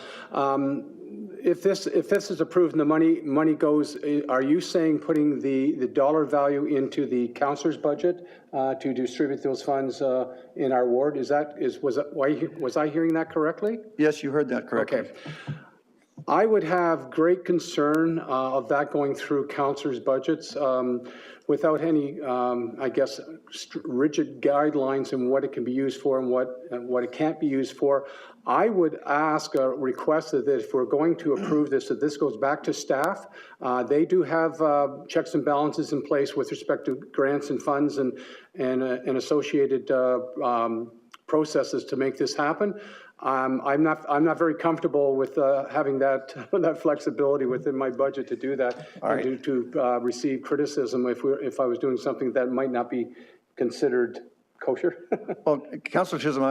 if this is approved and the money goes, are you saying putting the dollar value into the councillor's budget to distribute those funds in our ward? Was I hearing that correctly? Yes, you heard that correctly. Okay. I would have great concern of that going through councillors' budgets without any, I guess, rigid guidelines in what it can be used for and what it can't be used for. I would ask or request that if we're going to approve this, that this goes back to staff. They do have checks and balances in place with respect to grants and funds and associated processes to make this happen. I'm not very comfortable with having that flexibility within my budget to do that, and to receive criticism if I was doing something that might not be considered kosher. Well, Councillor Chisholm,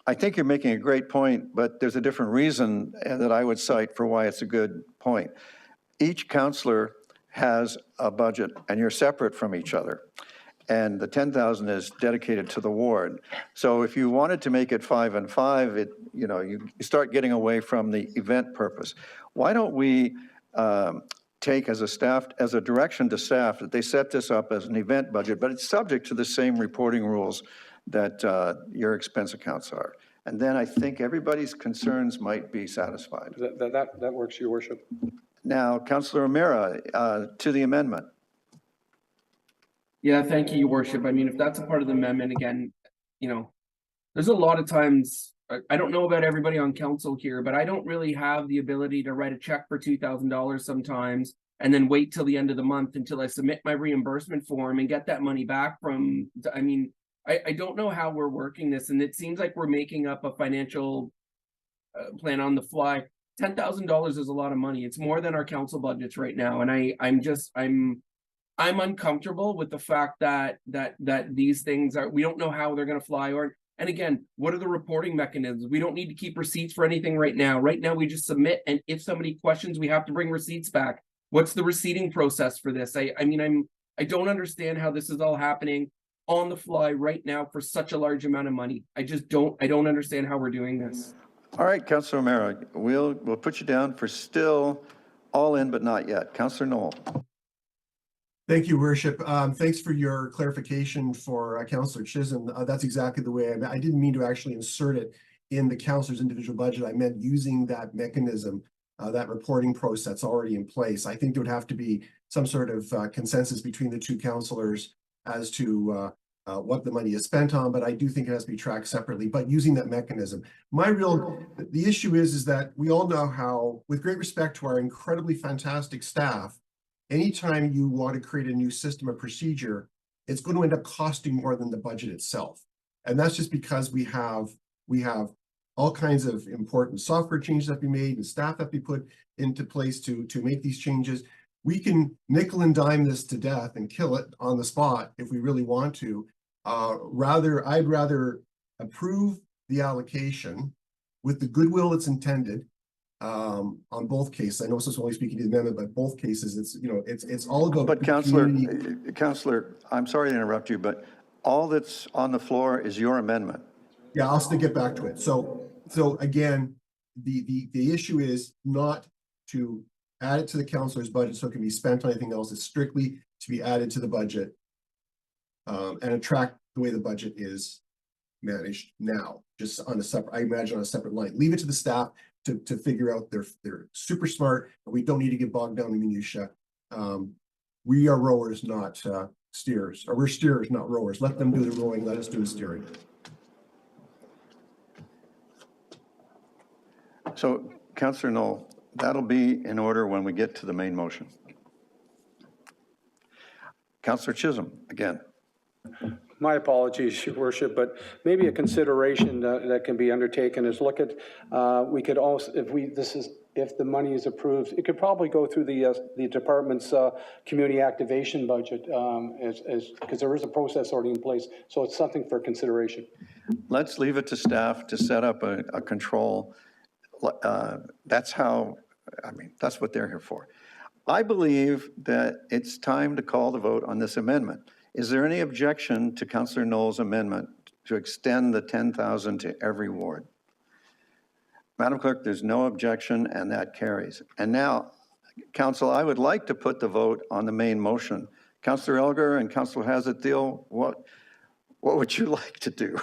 I think you're making a great point, but there's a different reason that I would cite for why it's a good point. Each councillor has a budget, and you're separate from each other. And the 10,000 is dedicated to the ward. So if you wanted to make it 5 and 5, you start getting away from the event purpose. Why don't we take as a staff, as a direction to staff, that they set this up as an event budget, but it's subject to the same reporting rules that your expense accounts are. And then I think everybody's concerns might be satisfied. That works, Your Worship. Now, Councillor O'Meara, to the amendment. Yeah, thank you, Your Worship. I mean, if that's a part of the amendment, again, you know, there's a lot of times, I don't know about everybody on council here, but I don't really have the ability to write a check for $2,000 sometimes and then wait till the end of the month until I submit my reimbursement form and get that money back from, I mean, I don't know how we're working this, and it seems like we're making up a financial plan on the fly. $10,000 is a lot of money. It's more than our council budgets right now, and I'm uncomfortable with the fact that these things are, we don't know how they're going to fly. And again, what are the reporting mechanisms? We don't need to keep receipts for anything right now. Right now, we just submit, and if somebody questions, we have to bring receipts back. What's the receipting process for this? I don't understand how this is all happening on the fly right now for such a large amount of money. I don't understand how we're doing this. All right, Councillor O'Meara, we'll put you down for still all in, but not yet. Councillor Knoll. Thank you, Worship. Thanks for your clarification for Councillor Chisholm. That's exactly the way I didn't mean to actually insert it in the councillor's individual budget. I meant using that mechanism, that reporting process already in place. I think there would have to be some sort of consensus between the two councillors as to what the money is spent on, but I do think it has to be tracked separately, but using that mechanism. The issue is that we all know how, with great respect to our incredibly fantastic staff, anytime you want to create a new system or procedure, it's going to end up costing more than the budget itself. And that's just because we have all kinds of important software changes that be made and staff that be put into place to make these changes. We can nickel and dime this to death and kill it on the spot if we really want to. I'd rather approve the allocation with the goodwill it's intended on both cases. I know this is only speaking to the amendment, but both cases, it's all about. But Councillor, I'm sorry to interrupt you, but all that's on the floor is your amendment. Yeah, I'll still get back to it. So again, the issue is not to add it to the councillor's budget so it can be spent on anything else. It's strictly to be added to the budget and attract the way the budget is managed now, just on a separate, I imagine on a separate line. Leave it to the staff to figure out. They're super smart, and we don't need to get bogged down in minutia. We are rowers, not steers, or we're steers, not rowers. Let them do the rowing, let us do the steering. So, Councillor Knoll, that'll be in order when we get to the main motion. Councillor Chisholm, again. My apologies, Your Worship, but maybe a consideration that can be undertaken is look at, we could also, if the money is approved, it could probably go through the department's community activation budget, because there is a process already in place. So it's something for consideration. Let's leave it to staff to set up a control. That's what they're here for. I believe that it's time to call the vote on this amendment. Is there any objection to Councillor Knoll's amendment to extend the 10,000 to every ward? Madam Clerk, there's no objection, and that carries. And now, Council, I would like to put the vote on the main motion. Councillor Elgar and Councillor Hazardeel, what would you like to do?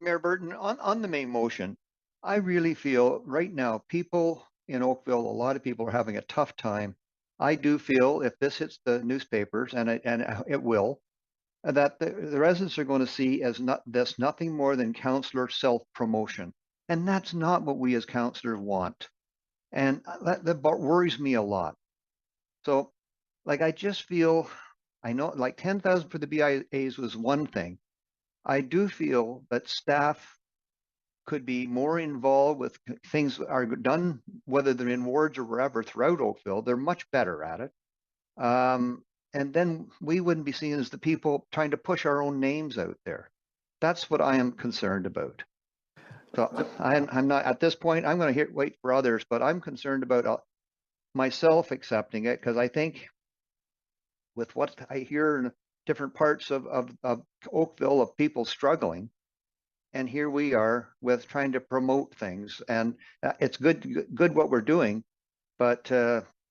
Mayor Burton, on the main motion, I really feel right now people in Oakville, a lot of people are having a tough time. I do feel if this hits the newspapers, and it will, that the residents are going to see as nothing more than councillor self-promotion. And that's not what we as councillors want. And that worries me a lot. So, I just feel, I know 10,000 for the BIAs was one thing. I do feel that staff could be more involved with things that are done, whether they're in wards or wherever throughout Oakville. They're much better at it. And then we wouldn't be seen as the people trying to push our own names out there. That's what I am concerned about. So I'm not, at this point, I'm going to wait for others, but I'm concerned about myself accepting it, because I think with what I hear in different parts of Oakville of people struggling, and here we are with trying to promote things, and it's good what we're doing, but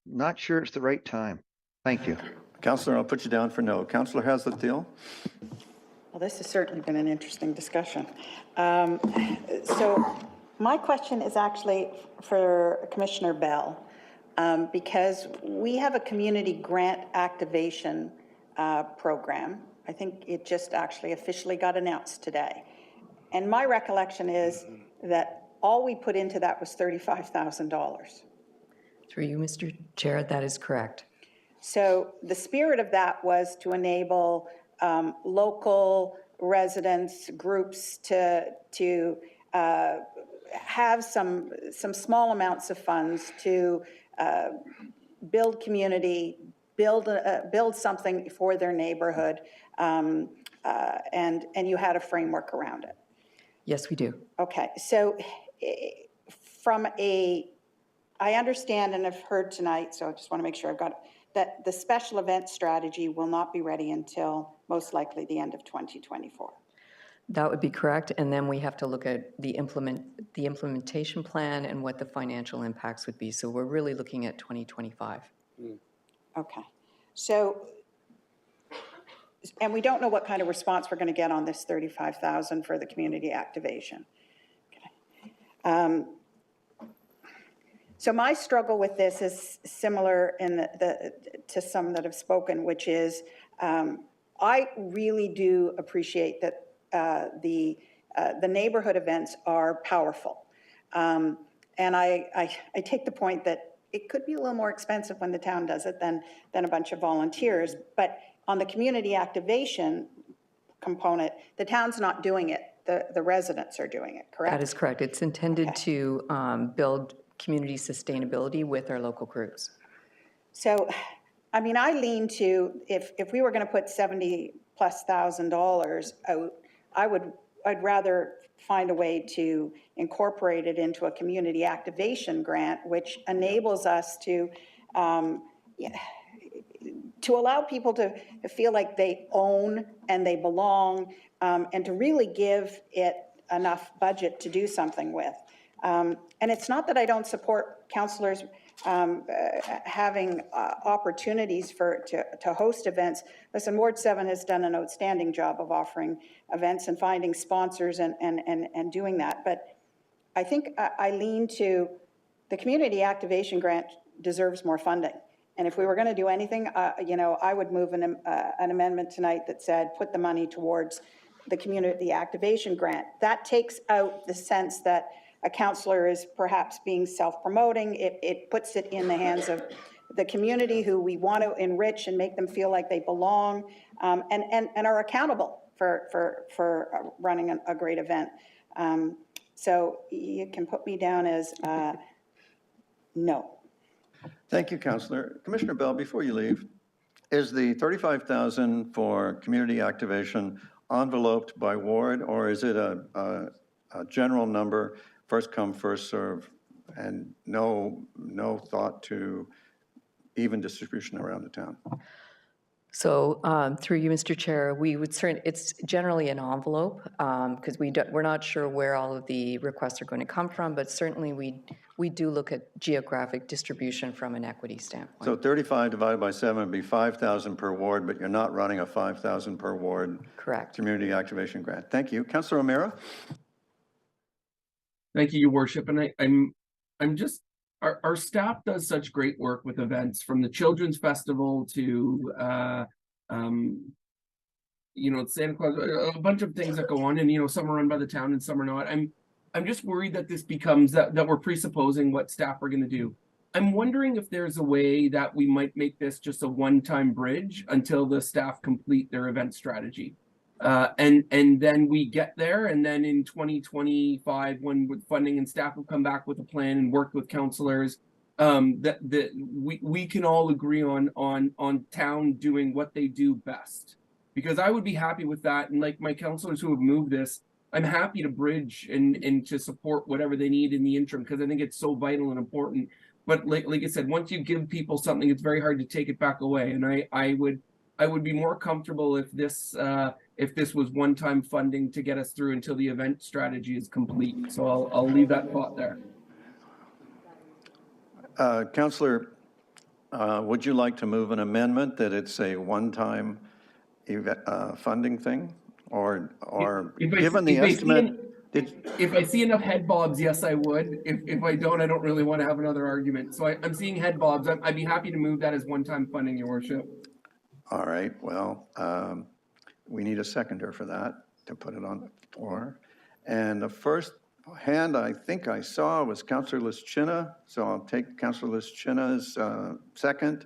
not sure it's the right time. Thank you. Counselor, I'll put you down for no. Counselor Haslett-Thiel? Well, this has certainly been an interesting discussion. So my question is actually for Commissioner Bell, because we have a community grant activation program. I think it just actually officially got announced today. And my recollection is that all we put into that was $35,000. Through you, Mr. Chair, that is correct. So the spirit of that was to enable local residents, groups to have some small amounts of funds to build community, build something for their neighborhood, and you had a framework around it. Yes, we do. Okay, so I understand and have heard tonight, so I just want to make sure I've got it, that the special event strategy will not be ready until most likely the end of 2024. That would be correct. And then we have to look at the implementation plan and what the financial impacts would be. So we're really looking at 2025. Okay. So, and we don't know what kind of response we're going to get on this $35,000 for the community activation. Okay. So my struggle with this is similar to some that have spoken, which is I really do appreciate that the neighborhood events are powerful. And I take the point that it could be a little more expensive when the town does it than a bunch of volunteers. But on the community activation component, the town's not doing it. The residents are doing it, correct? That is correct. It's intended to build community sustainability with our local groups. So, I mean, I lean to, if we were going to put $70,000+ out, I'd rather find a way to incorporate it into a community activation grant, which enables us to allow people to feel like they own and they belong, and to really give it enough budget to do something with. And it's not that I don't support councillors having opportunities to host events. Listen, Ward 7 has done an outstanding job of offering events and finding sponsors and doing that. But I think I lean to the community activation grant deserves more funding. And if we were going to do anything, I would move an amendment tonight that said put the money towards the community activation grant. That takes out the sense that a councillor is perhaps being self-promoting. It puts it in the hands of the community who we want to enrich and make them feel like they belong, and are accountable for running a great event. So you can put me down as no. Thank you, Councillor. Commissioner Bell, before you leave, is the $35,000 for community activation enveloped by ward, or is it a general number, first come, first serve, and no thought to even distribution around the town? So through you, Mr. Chair, we would it's generally an envelope because we're not sure where all of the requests are going to come from, but certainly we do look at geographic distribution from an equity standpoint. So 35 divided by 7 would be 5,000 per ward, but you're not running a 5,000 per ward. Correct. Community activation grant. Thank you. Councillor O'Meara? Thank you, Your Worship. And I'm just, our staff does such great work with events, from the Children's Festival to, Santa Claus, a bunch of things that go on, and, some are run by the town and some are not. I'm just worried that this becomes, that we're presupposing what staff are going to do. I'm wondering if there's a way that we might make this just a one-time bridge until the staff complete their event strategy. And then we get there, and then in 2025, when with funding and staff will come back with a plan and work with councillors, that we can all agree on town doing what they do best. Because I would be happy with that, and like my councillors who have moved this, I'm happy to bridge and to support whatever they need in the interim, because I think it's so vital and important. But like I said, once you give people something, it's very hard to take it back away. And I would be more comfortable if this was one-time funding to get us through until the event strategy is complete. So I'll leave that thought there. Councillor would you like to move an amendment that it's a one-time funding thing? Or given the estimate? If I see enough head bobs, yes, I would. If I don't, I don't really want to have another argument. So I'm seeing head bobs. I'd be happy to move that as one-time funding, Your Worship. All right, well, we need a seconder for that to put it on the floor. And the first hand I think I saw was Councillor Lischina, so I'll take Councillor Lischina's second.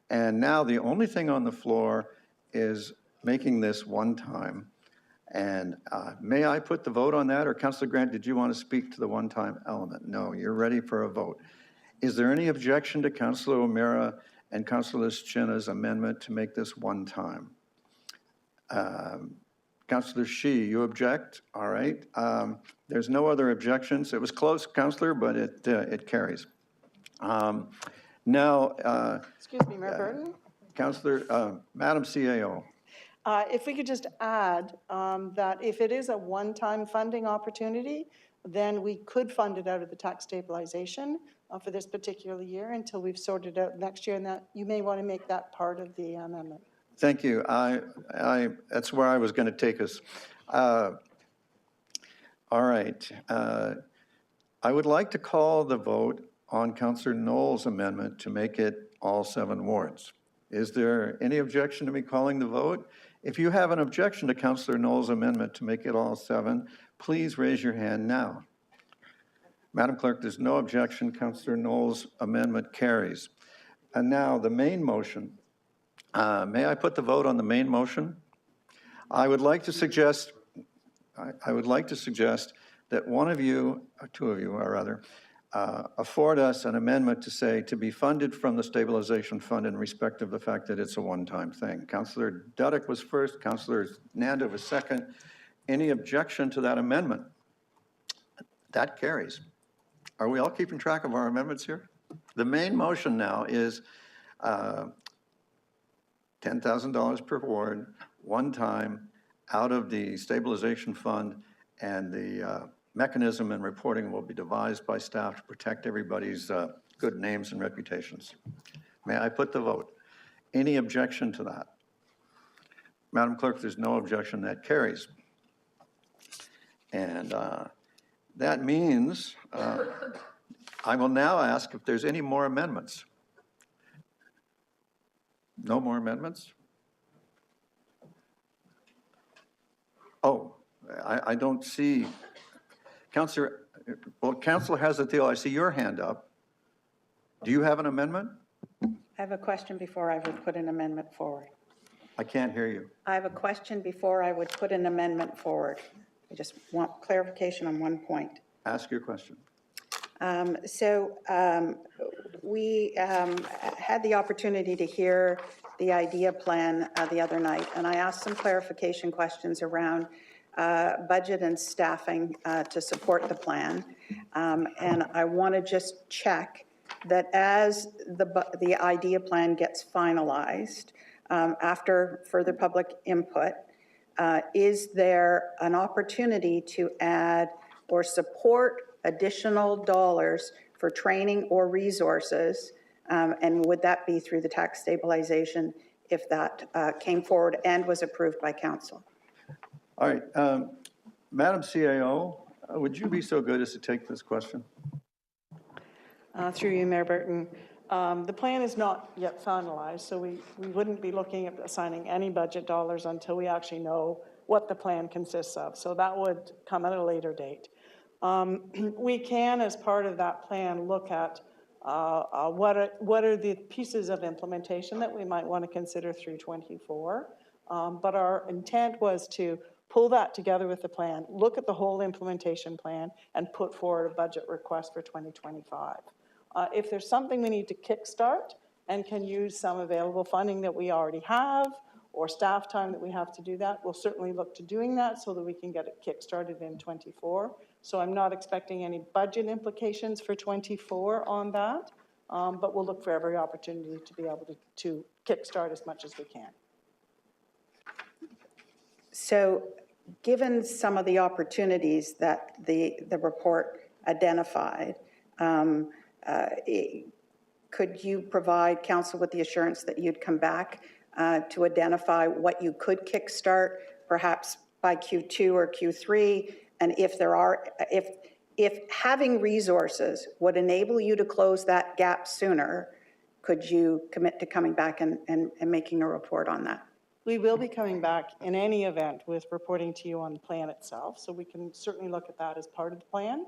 And now the only thing on the floor is making this one time. And may I put the vote on that? Or Councillor Grant, did you want to speak to the one-time element? No, you're ready for a vote. Is there any objection to Councillor O'Meara and Councillor Lischina's amendment to make this one time? Councillor Shi, you object? All right. There's no other objections. It was close, Councillor, but it carries. Now, Excuse me, Mayor Burton? Councillor, Madam CAO. If we could just add that if it is a one-time funding opportunity, then we could fund it out of the tax stabilization for this particular year until we've sorted out next year, and that you may want to make that part of the amendment. Thank you. That's where I was going to take us. All right. I would like to call the vote on Councillor Knoll's amendment to make it all 7 wards. Is there any objection to me calling the vote? If you have an objection to Councillor Knoll's amendment to make it all 7, please raise your hand now. Madam Clerk, there's no objection. Councillor Knoll's amendment carries. And now the main motion. May I put the vote on the main motion? I would like to suggest that one of you, or 2 of you, or rather, afford us an amendment to say to be funded from the stabilization fund in respect of the fact that it's a one-time thing. Councillor Dudek was first, Councillor Nanda was second. Any objection to that amendment? That carries. Are we all keeping track of our amendments here? The main motion now is $10,000 per ward, one time, out of the stabilization fund, and the mechanism and reporting will be devised by staff to protect everybody's good names and reputations. May I put the vote? Any objection to that? Madam Clerk, there's no objection. That carries. And that means I will now ask if there's any more amendments. No more amendments? Oh, I don't see. Councillor, well, Councillor Hazateel, I see your hand up. Do you have an amendment? I have a question before I would put an amendment forward. I can't hear you. I have a question before I would put an amendment forward. I just want clarification on one point. Ask your question. We had the opportunity to hear the idea plan the other night, and I asked some clarification questions around budget and staffing to support the plan. And I want to just check that as the idea plan gets finalized, after further public input, is there an opportunity to add or support additional dollars for training or resources? And would that be through the tax stabilization if that came forward and was approved by council? All right. Madam CAO, would you be so good as to take this question? Through you, Mayor Burton. The plan is not yet finalized, so we wouldn't be looking at assigning any budget dollars until we actually know what the plan consists of. So that would come at a later date. We can, as part of that plan, look at what are the pieces of implementation that we might want to consider through 24. But our intent was to pull that together with the plan, look at the whole implementation plan, and put forward a budget request for 2025. If there's something we need to kickstart and can use some available funding that we already have or staff time that we have to do that, we'll certainly look to doing that so that we can get it kickstarted in 24. So I'm not expecting any budget implications for 24 on that, but we'll look for every opportunity to be able to kickstart as much as we can. So given some of the opportunities that the report identified, could you provide council with the assurance that you'd come back to identify what you could kickstart, perhaps by Q2 or Q3, and if having resources would enable you to close that gap sooner, could you commit to coming back and making a report on that? We will be coming back in any event with reporting to you on the plan itself, so we can certainly look at that as part of the plan.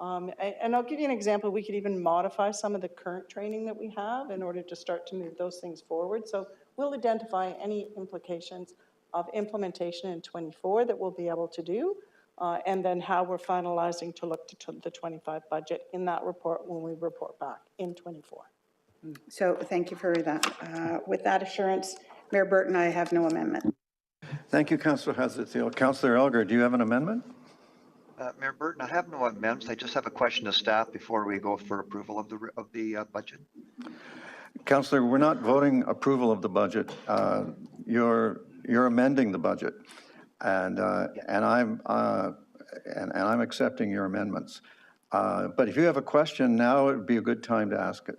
And I'll give you an example. We could even modify some of the current training that we have in order to start to move those things forward. So we'll identify any implications of implementation in 24 that we'll be able to do, and then how we're finalizing to look to the 25 budget in that report when we report back in 24. So thank you for that. With that assurance, Mayor Burton, I have no amendment. Thank you, Councillor Hazethiel. Councillor Elgar, do you have an amendment? Mayor Burton, I have no amendments. I just have a question to staff before we go for approval of the budget. Councillor, we're not voting approval of the budget. You're amending the budget, and I'm accepting your amendments. But if you have a question now, it would be a good time to ask it.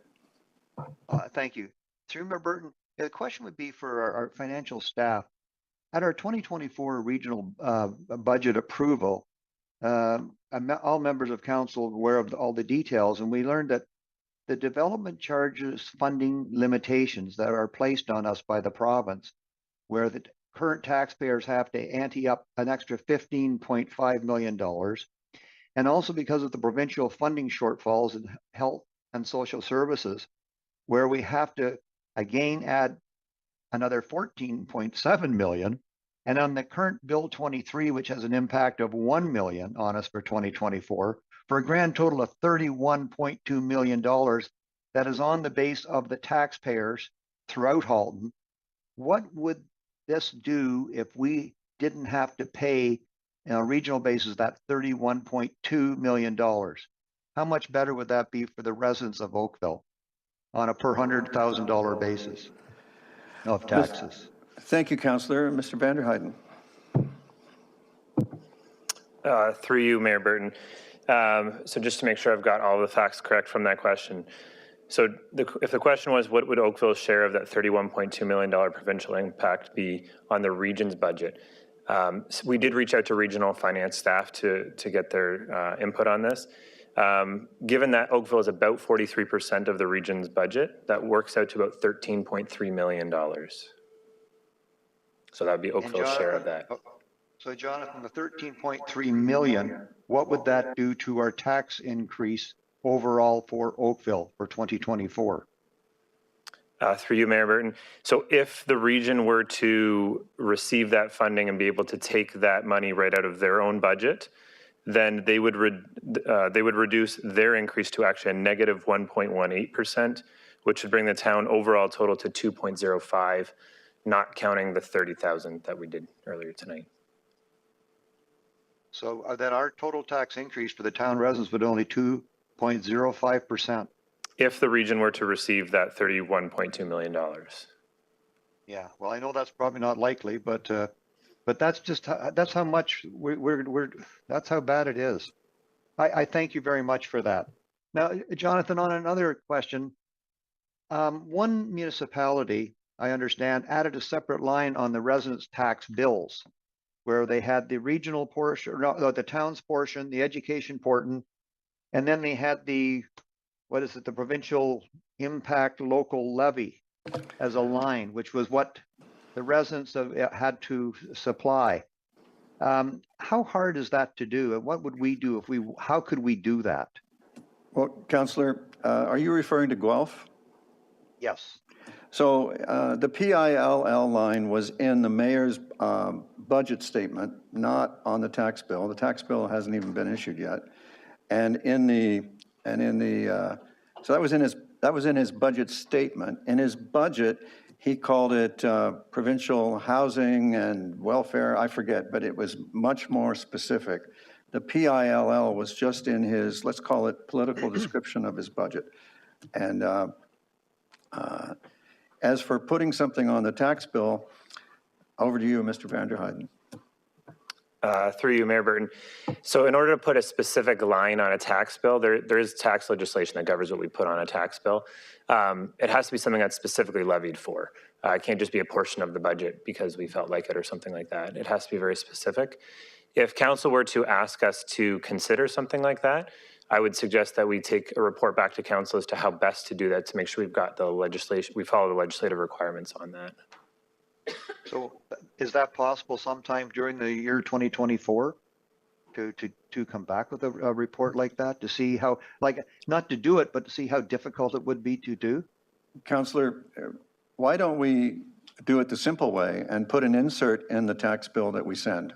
Thank you. Through Mayor Burton, the question would be for our financial staff. At our 2024 regional budget approval, all members of council were aware of all the details, and we learned that the development charges funding limitations that are placed on us by the province, where the current taxpayers have to ante up an extra $15.5 million, and also because of the provincial funding shortfalls in health and social services, where we have to again add another $14.7 million. And on the current Bill 23, which has an impact of $1 million on us for 2024, for a grand total of $31.2 million that is on the base of the taxpayers throughout Halton. What would this do if we didn't have to pay on a regional basis that $31.2 million? How much better would that be for the residents of Oakville on a per $100,000 basis of taxes? Thank you, Councillor. Mr. Van der Heijden. Through you, Mayor Burton. So just to make sure I've got all the facts correct from that question. So if the question was, what would Oakville's share of that $31.2 million provincial impact be on the region's budget? So we did reach out to regional finance staff to get their input on this. Given that Oakville is about 43% of the region's budget, that works out to about $13.3 million. So that would be Oakville's share of that. So Jonathan, the $13.3 million, what would that do to our tax increase overall for Oakville for 2024? Through you, Mayor Burton. So if the region were to receive that funding and be able to take that money right out of their own budget, then they would reduce their increase to actually a negative 1.18%, which would bring the town overall total to 2.05, not counting the 30,000 that we did earlier tonight. So then our total tax increase for the town residents would only 2.05%. If the region were to receive that $31.2 million. Yeah, well, I know that's probably not likely, but that's just, that's how much that's how bad it is. I thank you very much for that. Now, Jonathan, on another question, one municipality, I understand, added a separate line on the residents' tax bills, where they had the regional portion, no, the town's portion, the education portion, and then they had the, what is it, the provincial impact local levy as a line, which was what the residents had to supply. How hard is that to do? And what would we do if how could we do that? Well, Councillor, are you referring to Guelph? Yes. So the PILL line was in the mayor's budget statement, not on the tax bill. The tax bill hasn't even been issued yet. So that was in his budget statement. In his budget, he called it provincial housing and welfare. I forget, but it was much more specific. The PILL was just in his, let's call it, political description of his budget. And as for putting something on the tax bill, over to you, Mr. Van der Heijden. Through you, Mayor Burton. So in order to put a specific line on a tax bill, there is tax legislation that governs what we put on a tax bill. It has to be something that's specifically levied for. It can't just be a portion of the budget because we felt like it or something like that. It has to be very specific. If council were to ask us to consider something like that, I would suggest that we take a report back to council as to how best to do that to make sure we've got the legislation, we follow the legislative requirements on that. So is that possible sometime during the year 2024 to come back with a report like that, to see how, like, not to do it, but to see how difficult it would be to do? Councillor, why don't we do it the simple way and put an insert in the tax bill that we send?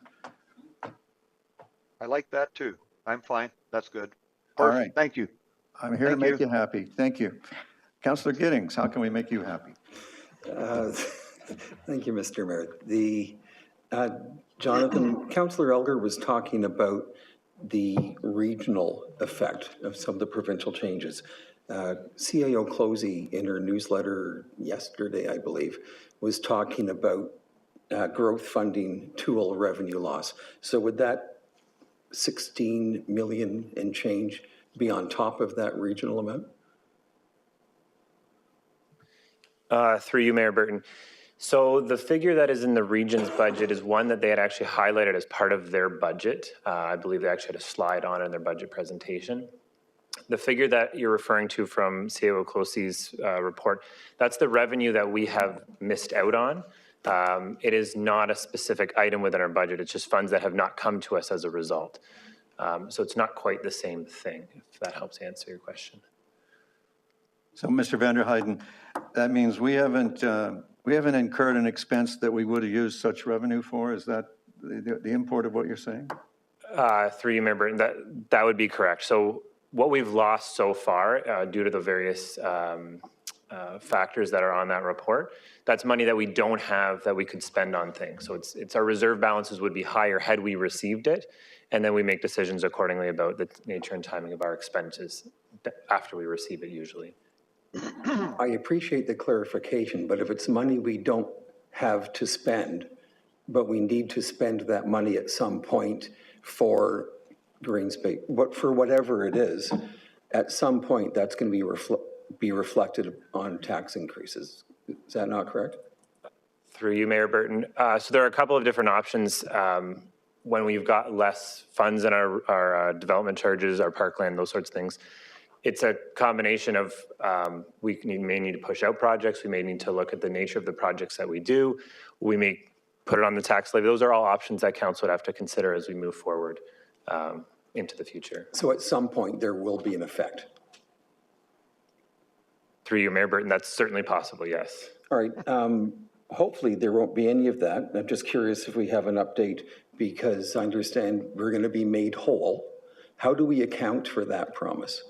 I like that too. I'm fine. That's good. All Perfect. right. Thank you. I'm here to make you happy. Thank you. Councillor Giddings, how can we make you happy? Thank you, Mr. Mayor. Jonathan, Councillor Elgar was talking about the regional effect of some of the provincial changes. CAO Closey, in her newsletter yesterday, I believe, was talking about growth funding tool revenue loss. So would that 16 million and change be on top of that regional amount? Through you, Mayor Burton. So the figure that is in the region's budget is one that they had actually highlighted as part of their budget. I believe they actually had a slide on in their budget presentation. The figure that you're referring to from CAO Closey's report, that's the revenue that we have missed out on. It is not a specific item within our budget. It's just funds that have not come to us as a result. So it's not quite the same thing, if that helps answer your question. So, Mr. Van der Heijden, that means we haven't incurred an expense that we would have used such revenue for? Is that the import of what you're saying? Through you, Mayor Burton, that would be correct. So what we've lost so far due to the various factors that are on that report, that's money that we don't have that we could spend on things. So it's our reserve balances would be higher had we received it, and then we make decisions accordingly about the nature and timing of our expenses after we receive it usually. I appreciate the clarification, but if it's money we don't have to spend, but we need to spend that money at some point for green space, for whatever it is, at some point that's going to be reflected on tax increases. Is that not correct? Through you, Mayor Burton. So there are a couple of different options when we've got less funds in our development charges, our parkland, those sorts of things. It's a combination of we may need to push out projects. We may need to look at the nature of the projects that we do. We may put it on the tax levy. Those are all options that council would have to consider as we move forward into the future. So at some point there will be an effect. Through you, Mayor Burton, that's certainly possible, yes. All right. Hopefully there won't be any of that. I'm just curious if we have an update because I understand we're going to be made whole. How do we account for that promise?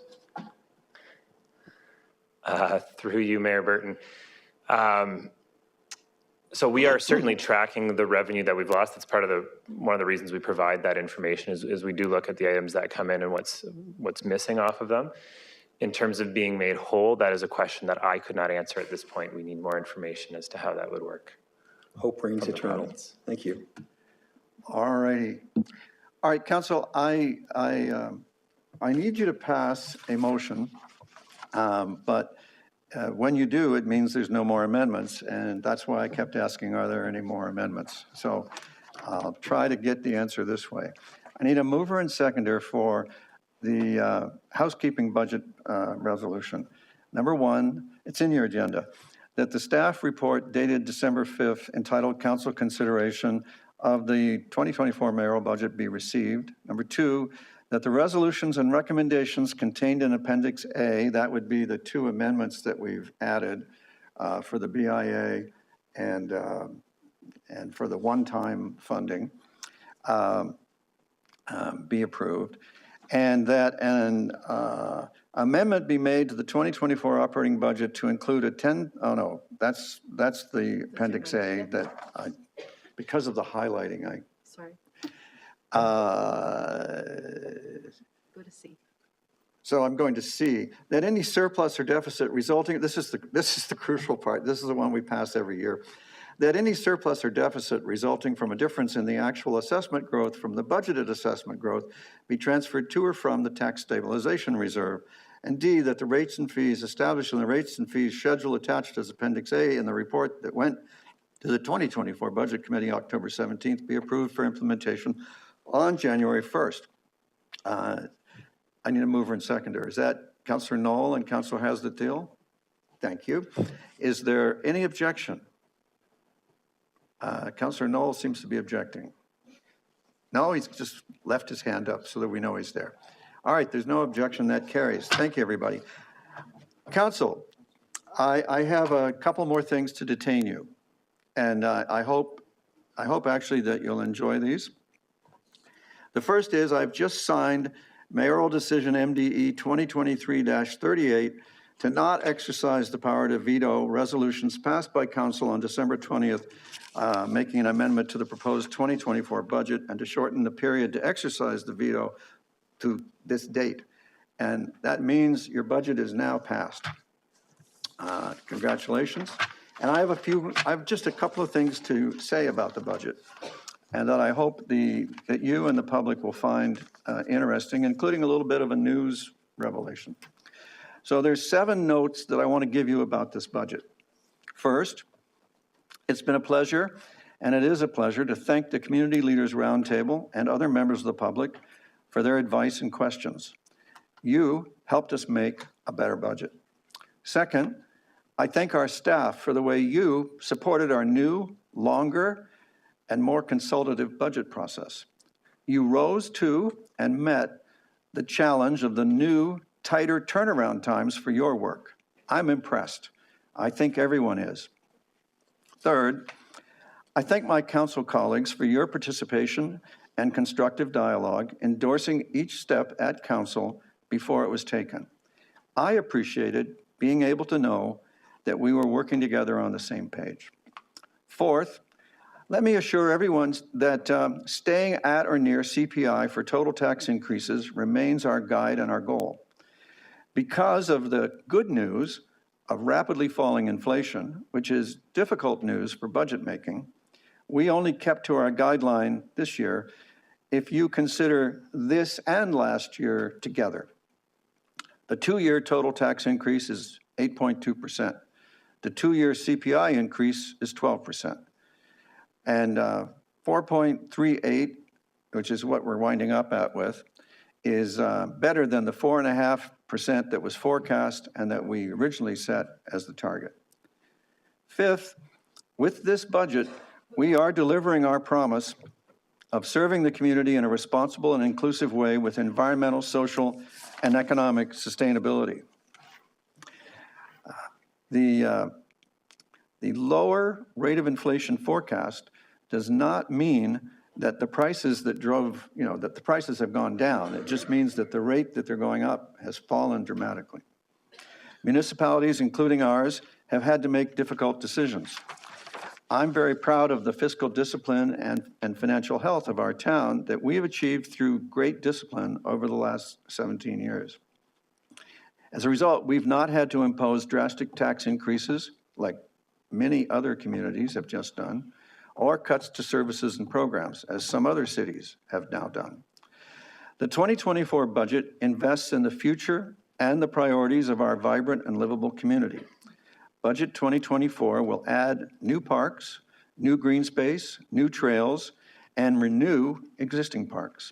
Through you, Mayor Burton. So we are certainly tracking the revenue that we've lost. That's part of one of the reasons we provide that information is we do look at the items that come in and what's missing off of them. In terms of being made whole, that is a question that I could not answer at this point. We need more information as to how that would work. Hope reigns eternal. Thank you. All righty. All right, Council, I need you to pass a motion, but when you do, it means there's no more amendments, and that's why I kept asking, are there any more amendments? So I'll try to get the answer this way. I need a mover and seconder for the housekeeping budget resolution. Number one, it's in your agenda, that the staff report dated December 5th entitled Council Consideration of the 2024 mayoral budget be received. Number two, that the resolutions and recommendations contained in Appendix A, that would be the two amendments that we've added for the BIA and for the one-time funding, be approved. And that an amendment be made to the 2024 operating budget to include that's the Appendix A that because of the highlighting, Sorry. Go to C. So I'm going to C, that any surplus or deficit resulting, this is the crucial part, this is the one we pass every year, that any surplus or deficit resulting from a difference in the actual assessment growth from the budgeted assessment growth be transferred to or from the tax stabilization reserve. And D, that the rates and fees established in the rates and fees schedule attached as Appendix A in the report that went to the 2024 Budget Committee October 17th be approved for implementation on January 1st. I need a mover and seconder. Is that Councillor Knoll and Councillor Haslet-Deal? Thank you. Is there any objection? Councillor Knoll seems to be objecting. No, he's just left his hand up so that we know he's there. All right, there's no objection. That carries. Thank you, everybody. Council, I have a couple more things to detain you, and I hope actually that you'll enjoy these. The first is I've just signed Mayoral Decision MDE 2023-38 to not exercise the power to veto resolutions passed by Council on December 20th, making an amendment to the proposed 2024 budget and to shorten the period to exercise the veto to this date. And that means your budget is now passed. Congratulations. And I have just a couple of things to say about the budget, and that I hope that you and the public will find interesting, including a little bit of a news revelation. So there's 7 notes that I want to give you about this budget. First, it's been a pleasure, and it is a pleasure, to thank the Community Leaders Roundtable and other members of the public for their advice and questions. You helped us make a better budget. Second, I thank our staff for the way you supported our new, longer, and more consultative budget process. You rose to and met the challenge of the new, tighter turnaround times for your work. I'm impressed. I think everyone is. Third, I thank my council colleagues for your participation and constructive dialogue, endorsing each step at council before it was taken. I appreciated being able to know that we were working together on the same page. Fourth, let me assure everyone that staying at or near CPI for total tax increases remains our guide and our goal. Because of the good news of rapidly falling inflation, which is difficult news for budget making, we only kept to our guideline this year if you consider this and last year together. The 2-year total tax increase is 8.2%. The 2-year CPI increase is 12%. And 4.38, which is what we're winding up at with, is better than the 4.5% that was forecast and that we originally set as the target. Fifth, with this budget, we are delivering our promise of serving the community in a responsible and inclusive way with environmental, social, and economic sustainability. The lower rate of inflation forecast does not mean that the prices that drove, that the prices have gone down. It just means that the rate that they're going up has fallen dramatically. Municipalities, including ours, have had to make difficult decisions. I'm very proud of the fiscal discipline and financial health of our town that we have achieved through great discipline over the last 17 years. As a result, we've not had to impose drastic tax increases like many other communities have just done, or cuts to services and programs, as some other cities have now done. The 2024 budget invests in the future and the priorities of our vibrant and livable community. Budget 2024 will add new parks, new green space, new trails, and renew existing parks.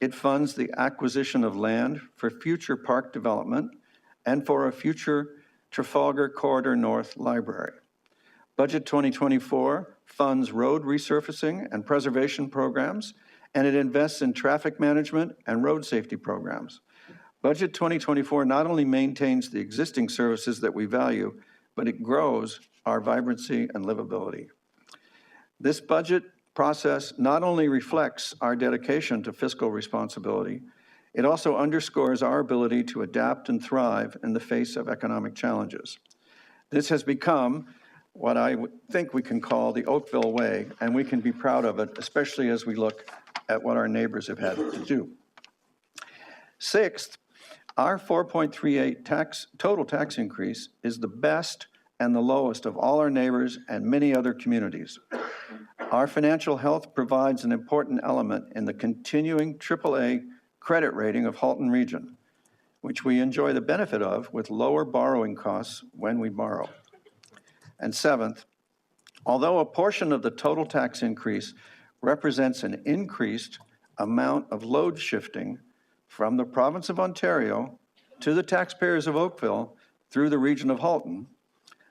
It funds the acquisition of land for future park development and for a future Trafalgar Corridor North Library. Budget 2024 funds road resurfacing and preservation programs, and it invests in traffic management and road safety programs. Budget 2024 not only maintains the existing services that we value, but it grows our vibrancy and livability. This budget process not only reflects our dedication to fiscal responsibility, it also underscores our ability to adapt and thrive in the face of economic challenges. This has become what I think we can call the Oakville way, and we can be proud of it, especially as we look at what our neighbors have had to do. Sixth, our 4.38 total tax increase is the best and the lowest of all our neighbors and many other communities. Our financial health provides an important element in the continuing AAA credit rating of Halton Region, which we enjoy the benefit of with lower borrowing costs when we borrow. And seventh, although a portion of the total tax increase represents an increased amount of load shifting from the province of Ontario to the taxpayers of Oakville through the region of Halton,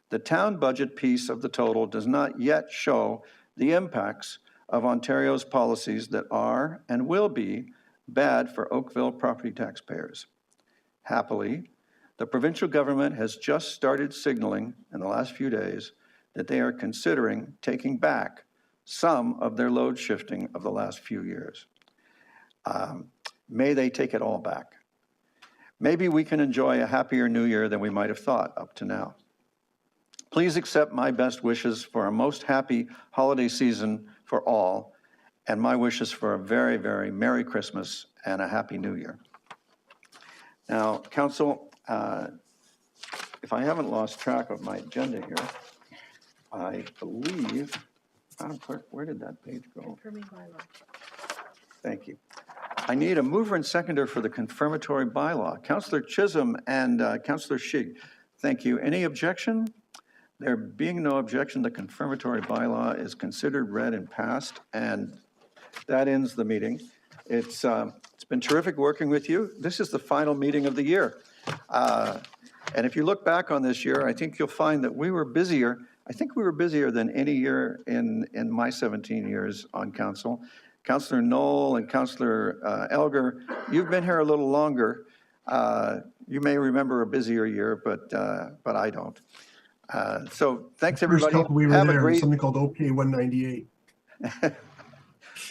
the town budget piece of the total does not yet show the impacts of Ontario's policies that are and will be bad for Oakville property taxpayers. Happily, the provincial government has just started signaling in the last few days that they are considering taking back some of their load shifting of the last few years. May they take it all back. Maybe we can enjoy a happier new year than we might have thought up to now. Please accept my best wishes for a most happy holiday season for all, and my wishes for a very, very Merry Christmas and a Happy New Year. Now, Council, if I haven't lost track of my agenda here, I believe, Madam Clerk, where did that page go? Thank you. I need a mover and seconder for the confirmatory bylaw. Councillor Chisholm and Councillor Shig. Thank you. Any objection? There being no objection, the confirmatory bylaw is considered read and passed, and that ends the meeting. It's been terrific working with you. This is the final meeting of the year. And if you look back on this year, I think you'll find that we were busier. I think we were busier than any year in my 17 years on council. Councillor Knoll and Councillor Elgar, you've been here a little longer. You may remember a busier year, but I don't. So thanks, everybody. First couple we were Have there, a great... something called OK 198.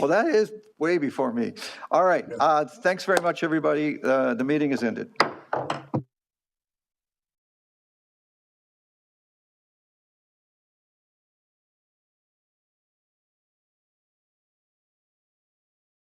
Well, that is way before me. All right. Thanks very much, everybody. The meeting is ended.